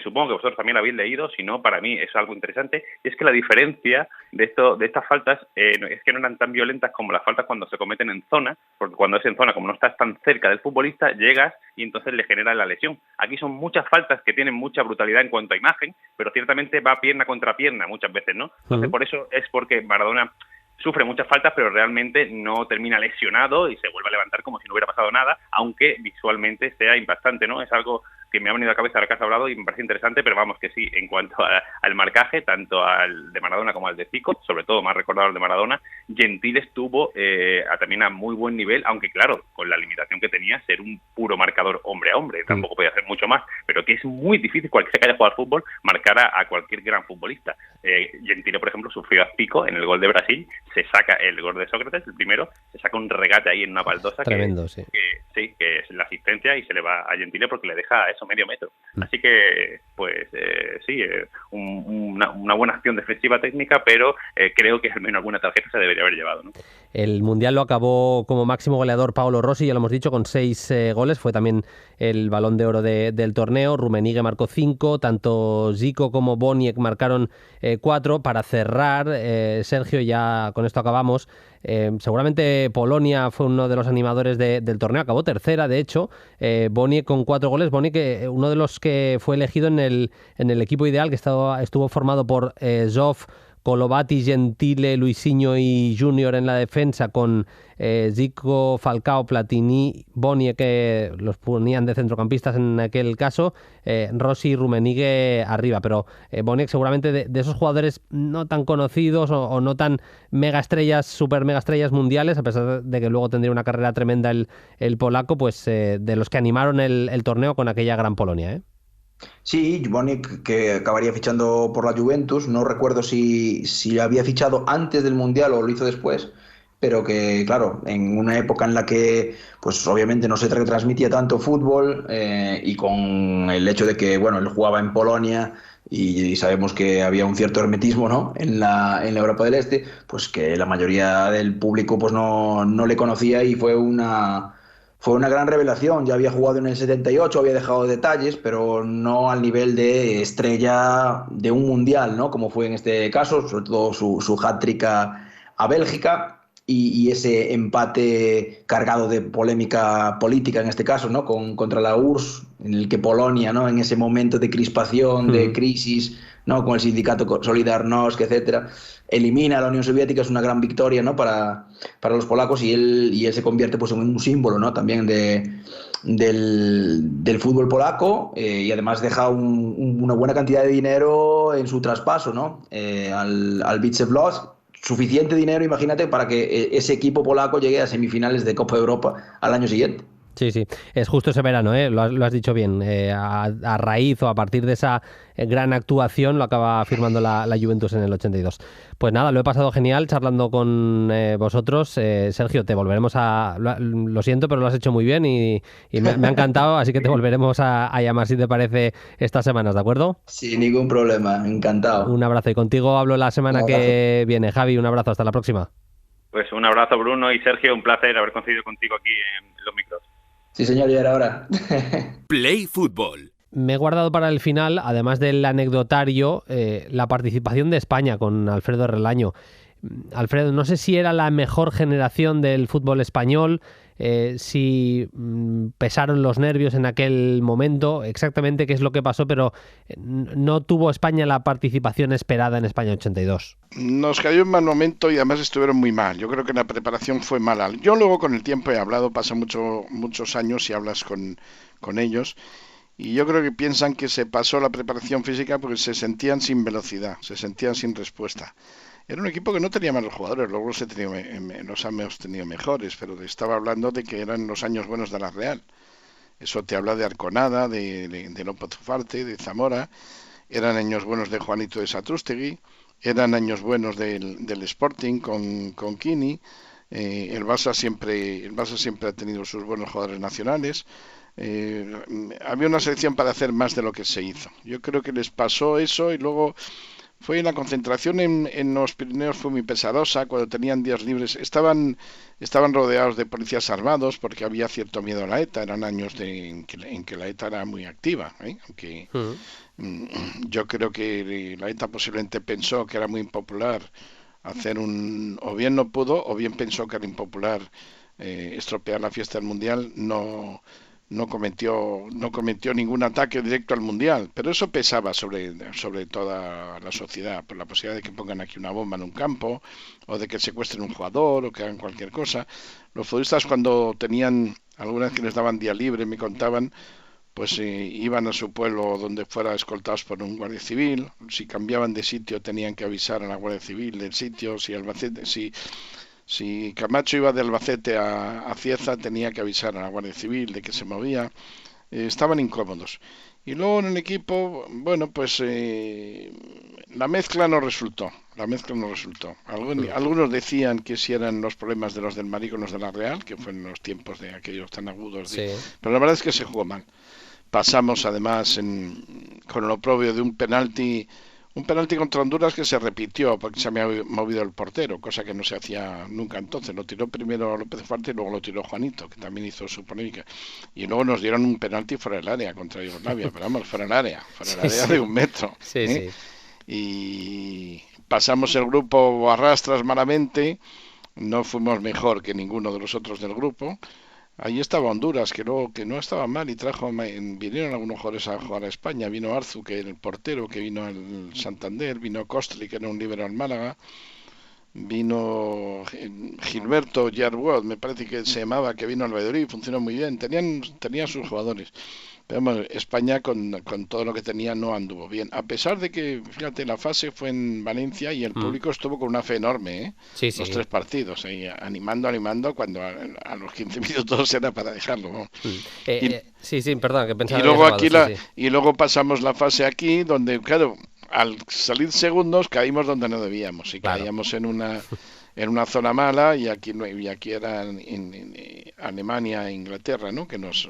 supongo que vosotros también lo habéis leído, si no, para mí es algo interesante, y es que la diferencia de estas faltas es que no eran tan violentas como las faltas cuando se cometen en zona, porque cuando es en zona, como no estás tan cerca del futbolista, llegas y entonces le genera la lesión. Aquí son muchas faltas que tienen mucha brutalidad en cuanto a imagen, pero ciertamente va pierna contra pierna muchas veces, ¿no? Entonces, por eso es porque Maradona sufre muchas faltas, pero realmente no termina lesionado y se vuelve a levantar como si no hubiera pasado nada, aunque visualmente sea impactante, ¿no? Es algo que me ha venido a la cabeza ahora que has hablado y me parece interesante, pero vamos que sí, en cuanto al marcaje, tanto al de Maradona como al de Zico, sobre todo más recordado el de Maradona, Gentile estuvo también a muy buen nivel, aunque claro, con la limitación que tenía, ser un puro marcador hombre a hombre, tampoco podía hacer mucho más, pero que es muy difícil cualquiera que haya jugado al fútbol marcar a cualquier gran futbolista. Gentile, por ejemplo, sufrió a Zico en el gol de Brasil, se saca el gol de Sócrates, el primero, se saca un regate ahí en una baldosa. Tremendo, sí. Que es la asistencia y se le va a Gentile porque le deja eso medio metro. Así que, pues, una buena acción defensiva técnica, pero creo que al menos alguna tarjeta se debería haber llevado, ¿no? El Mundial lo acabó como máximo goleador Paolo Rossi, ya lo hemos dicho, con 6 goles. Fue también el Balón de Oro del torneo. Rummenigge marcó 5, tanto Zico como Boniek marcaron 4. Para cerrar, Sergio, ya con esto acabamos. Seguramente Polonia fue uno de los animadores del torneo, acabó tercera, de hecho. Boniek con 4 goles. Boniek, uno de los que fue elegido en el equipo ideal, que estuvo formado por Zoff, Colovati, Gentile, Luisinho y Junior en la defensa, con Zico, Falcao, Platini, Boniek, que los ponían de centrocampistas en aquel caso, Rossi y Rummenigge arriba. Pero Boniek seguramente de esos jugadores no tan conocidos o no tan super mega estrellas mundiales, a pesar de que luego tendría una carrera tremenda el polaco, pues de los que animaron el torneo con aquella gran Polonia, ¿eh? Sí, Boniek, que acabaría fichando por la Juventus. No recuerdo si había fichado antes del Mundial o lo hizo después, pero que, claro, en una época en la que, pues obviamente no se transmitía tanto fútbol, y con el hecho de que, bueno, él jugaba en Polonia y sabemos que había un cierto hermetismo, ¿no?, en la Europa del Este, pues que la mayoría del público pues no le conocía, y fue una gran revelación. Ya había jugado en el 78, había dejado detalles, pero no al nivel de estrella de un mundial, ¿no?, como fue en este caso, sobre todo su hat-trick a Bélgica y ese empate cargado de polémica política en este caso, ¿no?, contra la URSS, en el que Polonia, ¿no?, en ese momento de crispación, de crisis, ¿no?, con el sindicato Solidarność, etcétera, elimina a la Unión Soviética. Es una gran victoria, ¿no?, para los polacos, y él se convierte pues en un símbolo, ¿no?, también del fútbol polaco, y además deja una buena cantidad de dinero en su traspaso, ¿no?, al Widzew Łódź. Suficiente dinero, imagínate, para que ese equipo polaco llegue a semifinales de Copa Europa al año siguiente. Sí, sí, es justo ese verano, lo has dicho bien. A raíz o a partir de esa gran actuación lo acaba firmando la Juventus en el 82. Pues nada, lo he pasado genial charlando con vosotros. Sergio, te volveremos lo siento, pero lo has hecho muy bien y me ha encantado, así que te volveremos a llamar, si te parece, estas semanas, ¿de acuerdo? Sin ningún problema, encantado. Un abrazo, y contigo hablo la semana que viene. Javi, un abrazo, hasta la próxima. Pues un abrazo, Bruno, y Sergio, un placer haber coincidido contigo aquí en los micros. Sí, señor, ya era hora. Play Fútbol. Me he guardado para el final, además del anecdotario, la participación de España con Alfredo Relaño. Alfredo, no sé si era la mejor generación del fútbol español, si pesaron los nervios en aquel momento, exactamente qué es lo que pasó, pero no tuvo España la participación esperada en España 82. Nos cayó en mal momento y además estuvieron muy mal. Yo creo que la preparación fue mala. Yo luego con el tiempo he hablado, pasan muchos años y hablas con ellos, Y yo creo que piensan que se pasó la preparación física porque se sentían sin velocidad, se sentían sin respuesta. Era un equipo que no tenía malos jugadores, luego los hemos tenido mejores, pero estaba hablando de que eran los años buenos de la Real. Eso te habla de Arconada, de López Ufarte, de Zamora. Eran años buenos de Juanito de Satrústegui, eran años buenos del Sporting con Kini. El Barça siempre ha tenido sus buenos jugadores nacionales. Había una selección para hacer más de lo que se hizo. Yo creo que les pasó eso y luego fue la concentración en los Pirineos fue muy pesarosa. Cuando tenían días libres estaban rodeados de policías armados porque había cierto miedo a la ETA. Eran años en que la ETA era muy activa, aunque yo creo que la ETA posiblemente pensó que era muy impopular hacer o bien no pudo o bien pensó que era impopular estropear la fiesta del Mundial. No cometió ningún ataque directo al Mundial, pero eso pesaba sobre toda la sociedad, por la posibilidad de que pongan aquí una bomba en un campo, o de que secuestren un jugador, o que hagan cualquier cosa. Los futbolistas, cuando tenían, algunas que les daban día libre, me contaban, pues iban a su pueblo donde fuera escoltados por un guardia civil. Si cambiaban de sitio tenían que avisar a la Guardia Civil del sitio. Si Camacho iba de Albacete a Cieza, tenía que avisar a la Guardia Civil de que se movía. Estaban incómodos. Y luego en el equipo, bueno, pues la mezcla no resultó. Algunos decían que si eran los problemas de los del Madrid con los de la Real, que fue en los tiempos de aquellos tan agudos. Sí. Pero la verdad es que se jugó mal. Pasamos además con el oprobio de un penalti contra Honduras que se repitió porque se había movido el portero, cosa que no se hacía nunca entonces. Lo tiró primero López Ufarte y luego lo tiró Juanito, que también hizo su polémica. Y luego nos dieron un penalti fuera del área contra Yugoslavia, pero vamos, fuera del área de 1 metro. Sí. Y pasamos el grupo a rastras malamente, no fuimos mejor que ninguno de los otros del grupo. Ahí estaba Honduras, que no estaba mal y vinieron algunos jugadores a jugar a España. Vino Arzu, que era el portero, que vino al Santander, vino Costly, que era un líbero al Málaga, vino Gilberto Yarwood, me parece que se llamaba, que vino al Valladolid, funcionó muy bien, tenían sus jugadores. Pero bueno, España con todo lo que tenía no anduvo bien, a pesar de que, fíjate, la fase fue en Valencia y el público estuvo con una fe enorme, Sí. Los 3 partidos, animando cuando a los 15 minutos era para dejarlo, ¿no? Sí, perdón, que pensaba. Y luego y luego pasamos la fase aquí, donde, claro, al salir segundos caímos donde no debíamos y caíamos en una zona mala y aquí era en Alemania e Inglaterra, ¿no? Que nos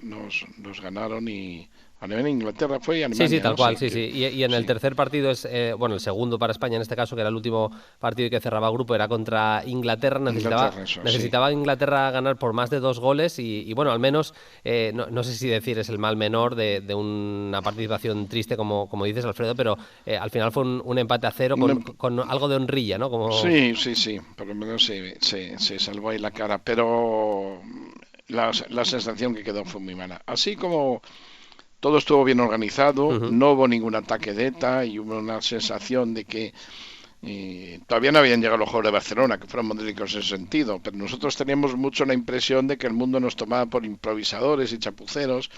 ganaron y Alemania e Inglaterra fue y Alemania. Sí, tal cual, sí. Y en el tercer partido es, el segundo para España en este caso, que era el último partido que cerraba el grupo, era contra Inglaterra. Necesitaba Inglaterra ganar por más de 2 goles y bueno, al menos, no sé si decir es el mal menor de una participación triste, como dices, Alfredo, pero al final fue un empate a 0 con algo de honrilla, ¿no? Sí, por lo menos se salvó ahí la cara, pero la sensación que quedó fue muy mala. Así como todo estuvo bien organizado, no hubo ningún ataque de ETA y hubo una sensación de que todavía no habían llegado los Juegos de Barcelona, que fueron modélicos en ese sentido, pero nosotros teníamos mucho la impresión de que el mundo nos tomaba por improvisadores y chapuceros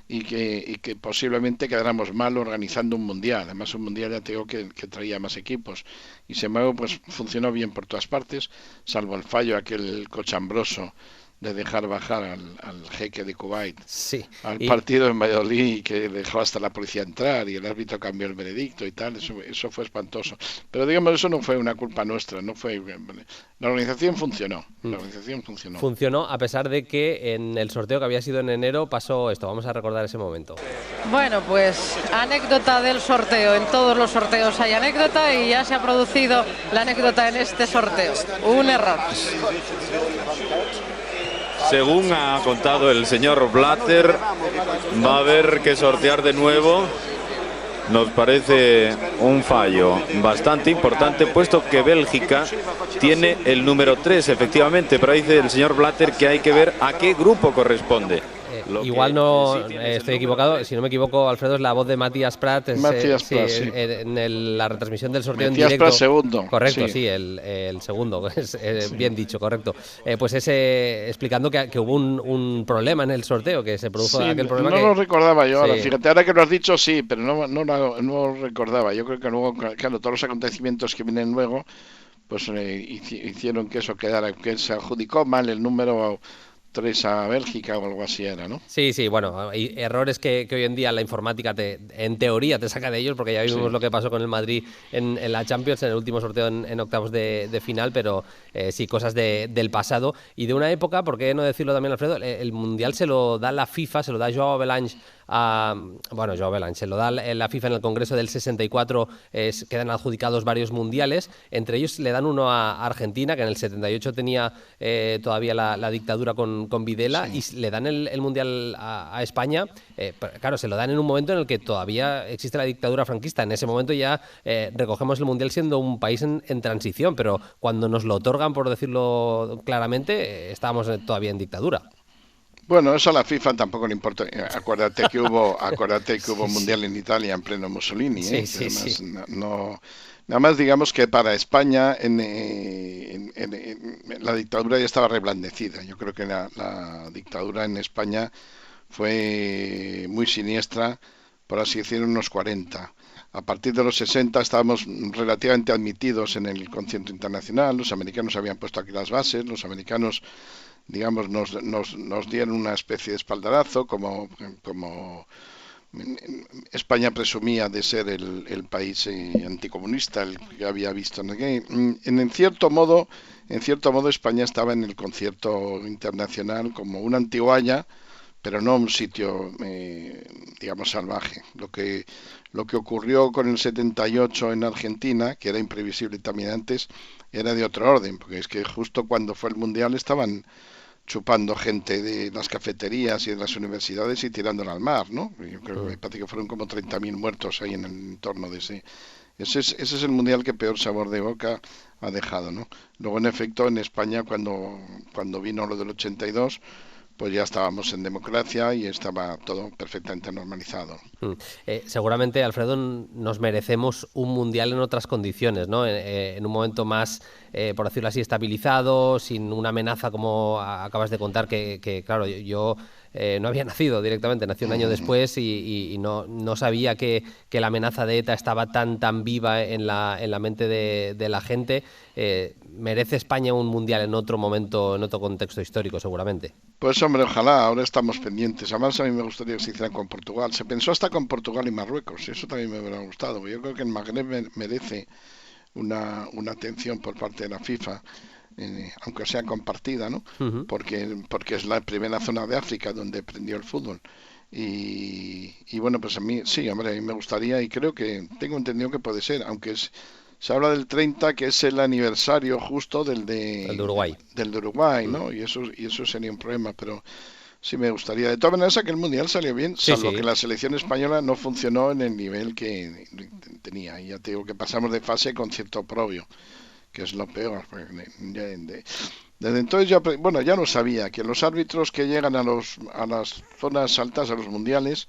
y que posiblemente quedáramos mal organizando un mundial. Además, un mundial, ya te digo, que traía más equipos. Y sin embargo, pues funcionó bien por todas partes, salvo el fallo aquel cochambroso de dejar bajar al jeque de Kuwait al partido en Valladolid, que dejó hasta la policía entrar y el árbitro cambió el veredicto y tal. Eso fue espantoso, pero digamos, eso no fue una culpa nuestra, la organización funcionó. Funcionó a pesar de que en el sorteo que había sido en enero pasó esto. Vamos a recordar ese momento. Bueno, pues anécdota del sorteo. En todos los sorteos hay anécdota y ya se ha producido la anécdota en este sorteo. Un error. Según ha contado el señor Blatter, va a haber que sortear de nuevo. Nos parece un fallo bastante importante, puesto que Bélgica tiene el número 3, efectivamente, pero dice el señor Blatter que hay que ver a qué grupo corresponde. Igual no estoy equivocado, si no me equivoco, Alfredo, es la voz de Matías Prat. Matías Prat, sí. En la retransmisión del sorteo Matías en directo. Prat segundo. Correcto, sí, el segundo, bien dicho, correcto. Pues explicando que hubo un problema en el sorteo, que se produjo aquel problema. No lo recordaba yo, ahora, fíjate, ahora que lo has dicho, sí, pero no lo recordaba. Yo creo que luego, claro, todos los acontecimientos que vienen luego, pues hicieron que eso quedara, que se adjudicó mal el número 3 a Bélgica o algo así era, ¿no? Sí, bueno, hay errores que hoy en día la informática en teoría te saca de ellos, porque ya vimos lo que pasó con el Madrid en la Champions, en el último sorteo en octavos de final, pero sí, cosas del pasado y de una época, ¿por qué no decirlo también, Alfredo? El Mundial se lo da la FIFA, se lo da Joao Belange Joao Belange, se lo da la FIFA en el Congreso del 64, quedan adjudicados varios mundiales, entre ellos le dan uno a Argentina, que en el 78 tenía todavía la dictadura con Videla, y le dan el mundial a España. Claro, se lo dan en un momento en el que todavía existe la dictadura franquista. En ese momento ya recogemos el mundial siendo un país en transición, pero cuando nos lo otorgan, por decirlo claramente, estábamos todavía en dictadura. Bueno, eso a la FIFA tampoco le importa. Acuérdate que hubo mundial en Italia en pleno Mussolini. Nada más digamos que para España la dictadura ya estaba reblandecida. Yo creo que la dictadura en España fue muy siniestra, por así decirlo, unos 40. A partir de los 60 estábamos relativamente admitidos en el concierto internacional. Los americanos habían puesto aquí las bases. Los americanos, digamos, nos dieron una especie de espaldarazo, como España presumía de ser el país anticomunista, el que había visto en cierto modo España estaba en el concierto internacional como una antiguaya, pero no un sitio digamos salvaje. Lo que ocurrió con el 78 en Argentina, que era imprevisible también antes, era de otro orden, porque es que justo cuando fue el Mundial estaban chupando gente de las cafeterías y de las universidades y tirándola al mar, ¿no? Yo creo que me parece que fueron como 30.000 muertos ahí en el entorno de ese. Ese es el Mundial que peor sabor de boca ha dejado, ¿no? Luego, en efecto, en España, cuando vino lo del 82, pues ya estábamos en democracia y estaba todo perfectamente normalizado. Seguramente, Alfredo, nos merecemos un mundial en otras condiciones, ¿no? En un momento más, por decirlo así, estabilizado, sin una amenaza como acabas de contar, que claro, yo no había nacido directamente, nací un año después y no sabía que la amenaza de ETA estaba tan viva en la mente de la gente. ¿Merece España un mundial en otro momento, en otro contexto histórico, seguramente? Pues hombre, ojalá, ahora estamos pendientes. Además, a mí me gustaría que se hicieran con Portugal. Se pensó hasta con Portugal y Marruecos, eso también me hubiera gustado. Yo creo que el Magreb merece una atención por parte de la FIFA, aunque sea compartida, ¿no? Uh-huh. Porque es la primera zona de África donde prendió el fútbol. Y bueno, pues a mí, sí, hombre, a mí me gustaría y creo que tengo entendido que puede ser, aunque se habla del 30, que es el aniversario justo el de Uruguay. Del de Uruguay, ¿no? Y eso sería un problema, pero sí me gustaría. De todas maneras, que el Mundial salió bien, salvo que la selección española no funcionó en el nivel que tenía. Y ya te digo que pasamos de fase con cierto oprobio, que es lo peor. Desde entonces ya no sabía que los árbitros que llegan a las zonas altas, a los mundiales,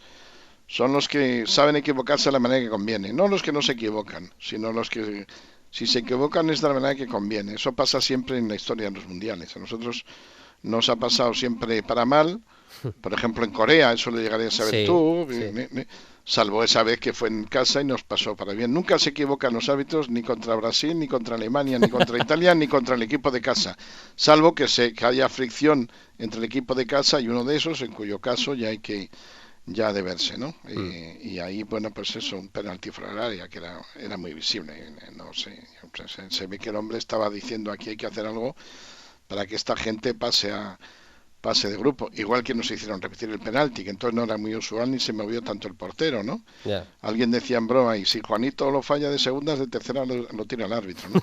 son los que saben equivocarse de la manera que conviene, no los que no se equivocan, sino los que, si se equivocan, es de la manera que conviene. Eso pasa siempre en la historia de los mundiales. A nosotros nos ha pasado siempre para mal. Por ejemplo, en Corea, eso lo llegarías a saber tú, salvo esa vez que fue en casa y nos pasó para bien. Nunca se equivocan los árbitros ni contra Brasil, ni contra Alemania, ni contra Italia, ni contra el equipo de casa, salvo que haya fricción entre el equipo de casa y uno de esos, en cuyo caso ya ha de verse, ¿no? Y ahí, bueno, pues eso, un penalti fuera del área que era muy visible. No sé, se ve que el hombre estaba diciendo aquí hay que hacer algo para que esta gente pase de grupo, igual que nos hicieron repetir el penalti, que entonces no era muy usual ni se movió tanto el portero, ¿no? Alguien decía en broma, y si Juanito lo falla de segundas, de tercera lo tira el árbitro, ¿no?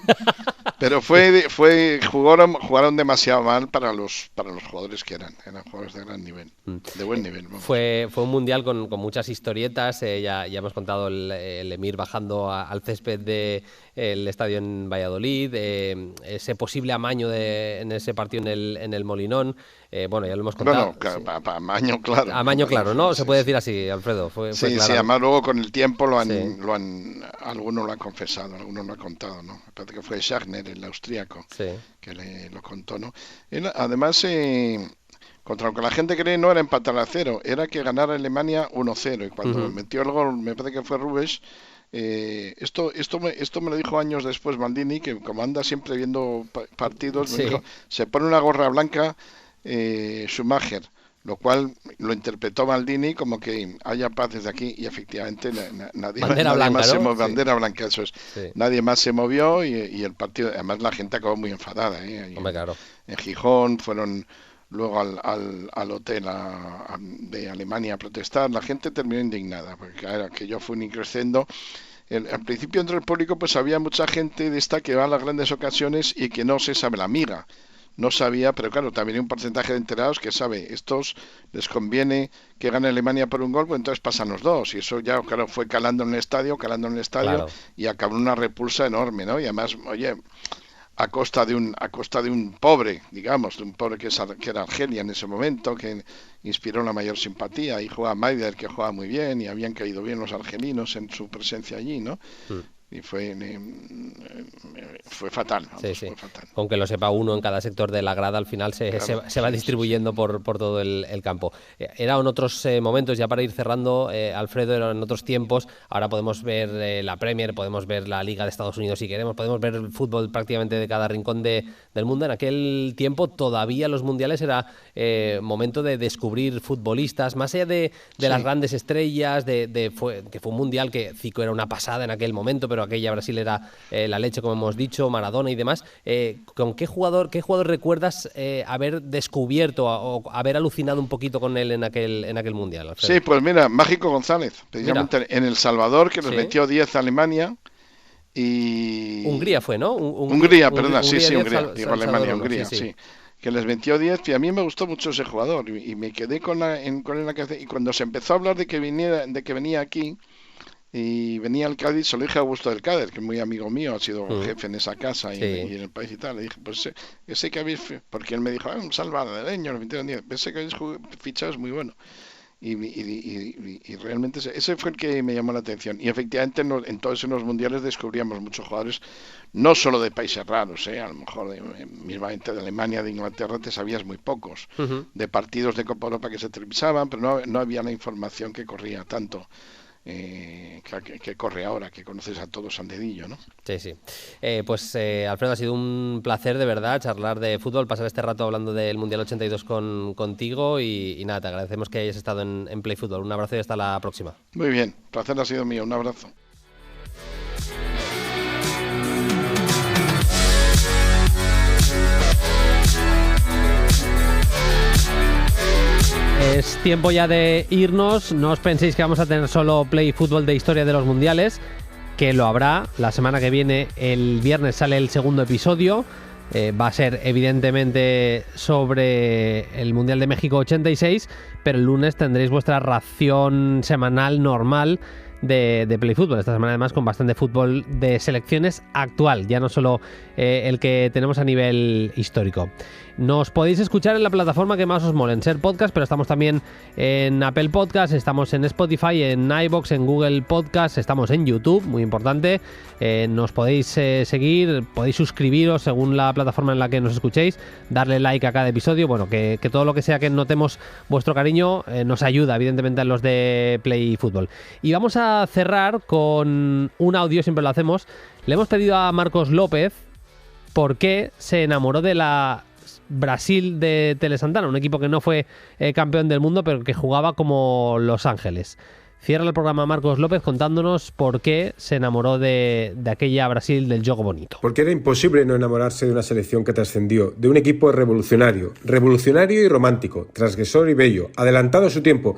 Pero jugaron demasiado mal para los jugadores que eran jugadores de gran nivel, de buen nivel. Vamos. Fue un mundial con muchas historietas. Ya hemos contado el Emir bajando al césped del estadio en Valladolid, ese posible amaño en ese partido en el Molinón. Bueno, ya lo hemos contado. Bueno, amaño, claro. Amaño, claro, ¿no? Se puede decir así, Alfredo. Fue sí, claro. Sí, además luego con el tiempo algunos lo han confesado, algunos lo han contado, ¿no? Me parece que fue Schachner, el austríaco, que lo contó, ¿no? Él, además, contra lo que la gente cree, no era empatar a 0, era que ganara Alemania 1-0. Y cuando metió el gol, me parece que fue Rubens. Esto me lo dijo años después Maldini, que como anda siempre viendo partidos, me dijo, se pone una gorra blanca Schumacher, lo cual lo interpretó Maldini como que haya paz desde aquí, y efectivamente nadie más se movió. Bandera blanca, eso es. Sí. Nadie más se movió y el partido, además la gente acabó muy enfadada. Hombre, claro. En Gijón fueron luego al hotel de Alemania a protestar. La gente terminó indignada, porque claro, que yo fui un increscendo. Al principio entre el público pues había mucha gente de esta que va a las grandes ocasiones y que no se sabe la miga. No sabía, pero claro, también hay un porcentaje de enterados que sabe, estos les conviene que gane Alemania por un gol, pues entonces pasan los dos, y eso ya, claro, fue calando en el estadio, claro. Y acabó una repulsa enorme, ¿no? Y además, oye, a costa de un pobre, digamos, de un pobre que era Argelia en ese momento, que inspiró la mayor simpatía, y juega Maider, que juega muy bien, y habían caído bien los argelinos en su presencia allí, ¿no? Y fue fatal, sí. Fue fatal. Aunque lo sepa uno en cada sector de la grada, al final se va distribuyendo por todo el campo. Eran otros momentos, ya para ir cerrando, Alfredo, eran otros tiempos. Ahora podemos ver la Premier, podemos ver la Liga de Estados Unidos si queremos, podemos ver el fútbol prácticamente de cada rincón del mundo. En aquel tiempo todavía los mundiales era momento de descubrir futbolistas, más allá de las grandes estrellas, que fue un mundial que Zico era una pasada en aquel momento, pero aquella Brasil era la leche, como hemos dicho, Maradona y demás. ¿Con qué jugador recuerdas haber descubierto o haber alucinado un poquito con él en aquel mundial, Alfredo? Sí, pues mira, Mágico González, precisamente en El Salvador, que les metió 10 a Alemania. Y Hungría fue, ¿no? Hungría, digo Alemania, Hungría, sí. Que les metió 10, y a mí me gustó mucho ese jugador, y me quedé con él y cuando se empezó a hablar de que venía aquí, y venía al Cádiz, se lo dije a Augusto del Cádiz, que es muy amigo mío, ha sido jefe en esa casa y en el país y tal. Le dije, pues ese que habéis, porque él me dijo, un salvadoreño, ese que habéis fichado es muy bueno. Y realmente ese fue el que me llamó la atención. Y efectivamente en todos los mundiales descubríamos muchos jugadores, no solo de países raros, a lo mejor mismamente de Alemania, de Inglaterra, te sabías muy pocos, de partidos de Copa Europa que se televisaban, pero no había la información que corría tanto. Que corre ahora, que conoces a todos al dedillo, ¿no? Sí. Pues Alfredo, ha sido un placer de verdad charlar de fútbol, pasar este rato hablando del Mundial 82 contigo y nada, te agradecemos que hayas estado en Play Fútbol. Un abrazo y hasta la próxima. Muy bien, el placer ha sido mío, un abrazo. Es tiempo ya de irnos. No os penséis que vamos a tener solo Play Fútbol de historia de los mundiales, que lo habrá. La semana que viene, el viernes, sale el segundo episodio. Va a ser evidentemente sobre el Mundial de México 86, pero el lunes tendréis vuestra ración semanal normal de Play Fútbol. Esta semana además con bastante fútbol de selecciones actual, ya no solo el que tenemos a nivel histórico. Nos podéis escuchar en la plataforma que más os mole, en Ser Podcast, pero estamos también en Apple Podcast, estamos en Spotify, en iVoox, en Google Podcast, estamos en YouTube, muy importante. Nos podéis seguir, podéis suscribiros según la plataforma en la que nos escuchéis, darle like a cada episodio, bueno, que todo lo que sea que notemos vuestro cariño nos ayuda, evidentemente, a los de Play Fútbol. Y vamos a cerrar con un audio, siempre lo hacemos. Le hemos pedido a Marcos López por qué se enamoró de la Brasil de Tele Santana, un equipo que no fue campeón del mundo, pero que jugaba como Los Ángeles. Cierra el programa Marcos López contándonos por qué se enamoró de aquella Brasil del juego bonito. Porque era imposible no enamorarse de una selección que trascendió, de un equipo revolucionario y romántico, transgresor y bello, adelantado a su tiempo,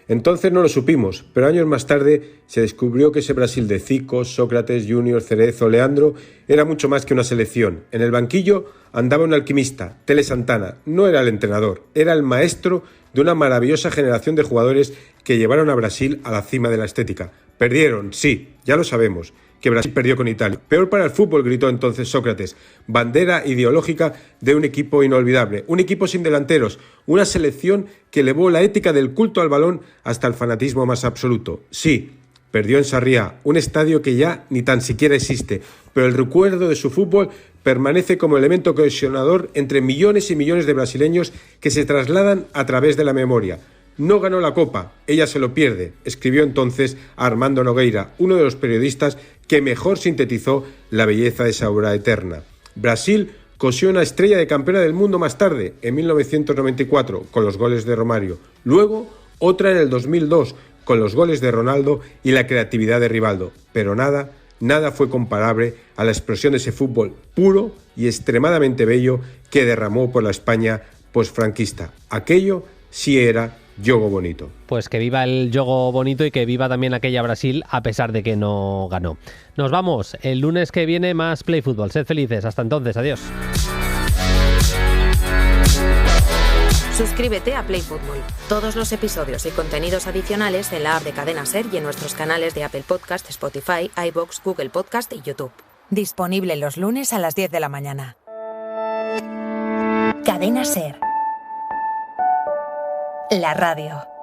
Entonces no lo supimos, pero años más tarde se descubrió que ese Brasil de Zico, Sócrates, Junior, Cerezo, Leandro era mucho más que una selección. En el banquillo andaba un alquimista, Tele Santana. No era el entrenador, era el maestro de una maravillosa generación de jugadores que llevaron a Brasil a la cima de la estética. Perdieron, sí, ya lo sabemos, que Brasil perdió con Italia. Peor para el fútbol, gritó entonces Sócrates, bandera ideológica de un equipo inolvidable, un equipo sin delanteros, una selección que elevó la ética del culto al balón hasta el fanatismo más absoluto. Sí, perdió en Sarriá, un estadio que ya ni tan siquiera existe, pero el recuerdo de su fútbol permanece como elemento cohesionador entre millones y millones de brasileños que se trasladan a través de la memoria. No ganó la Copa, ella se lo pierde, escribió entonces Armando Nogueira, uno de los periodistas que mejor sintetizó la belleza de esa obra eterna. Brasil cosió una estrella de campeona del mundo más tarde, en 1994, con los goles de Romário. Luego, otra en el 2002, con los goles de Ronaldo y la creatividad de Rivaldo. Pero nada fue comparable a la explosión de ese fútbol puro y extremadamente bello que derramó por la España posfranquista. Aquello sí era Jogo bonito. Pues que viva el Jogo bonito y que viva también aquella Brasil a pesar de que no ganó. Nos vamos. El lunes que viene más Play Fútbol. Sed felices. Hasta entonces. Adiós. Suscríbete a Play Fútbol. Todos los episodios y contenidos adicionales en la app de Cadena Ser y en nuestros canales de Apple Podcast, Spotify, iVoox, Google Podcast y YouTube. Disponible los lunes a las 10 de la mañana. Cadena Ser. La radio.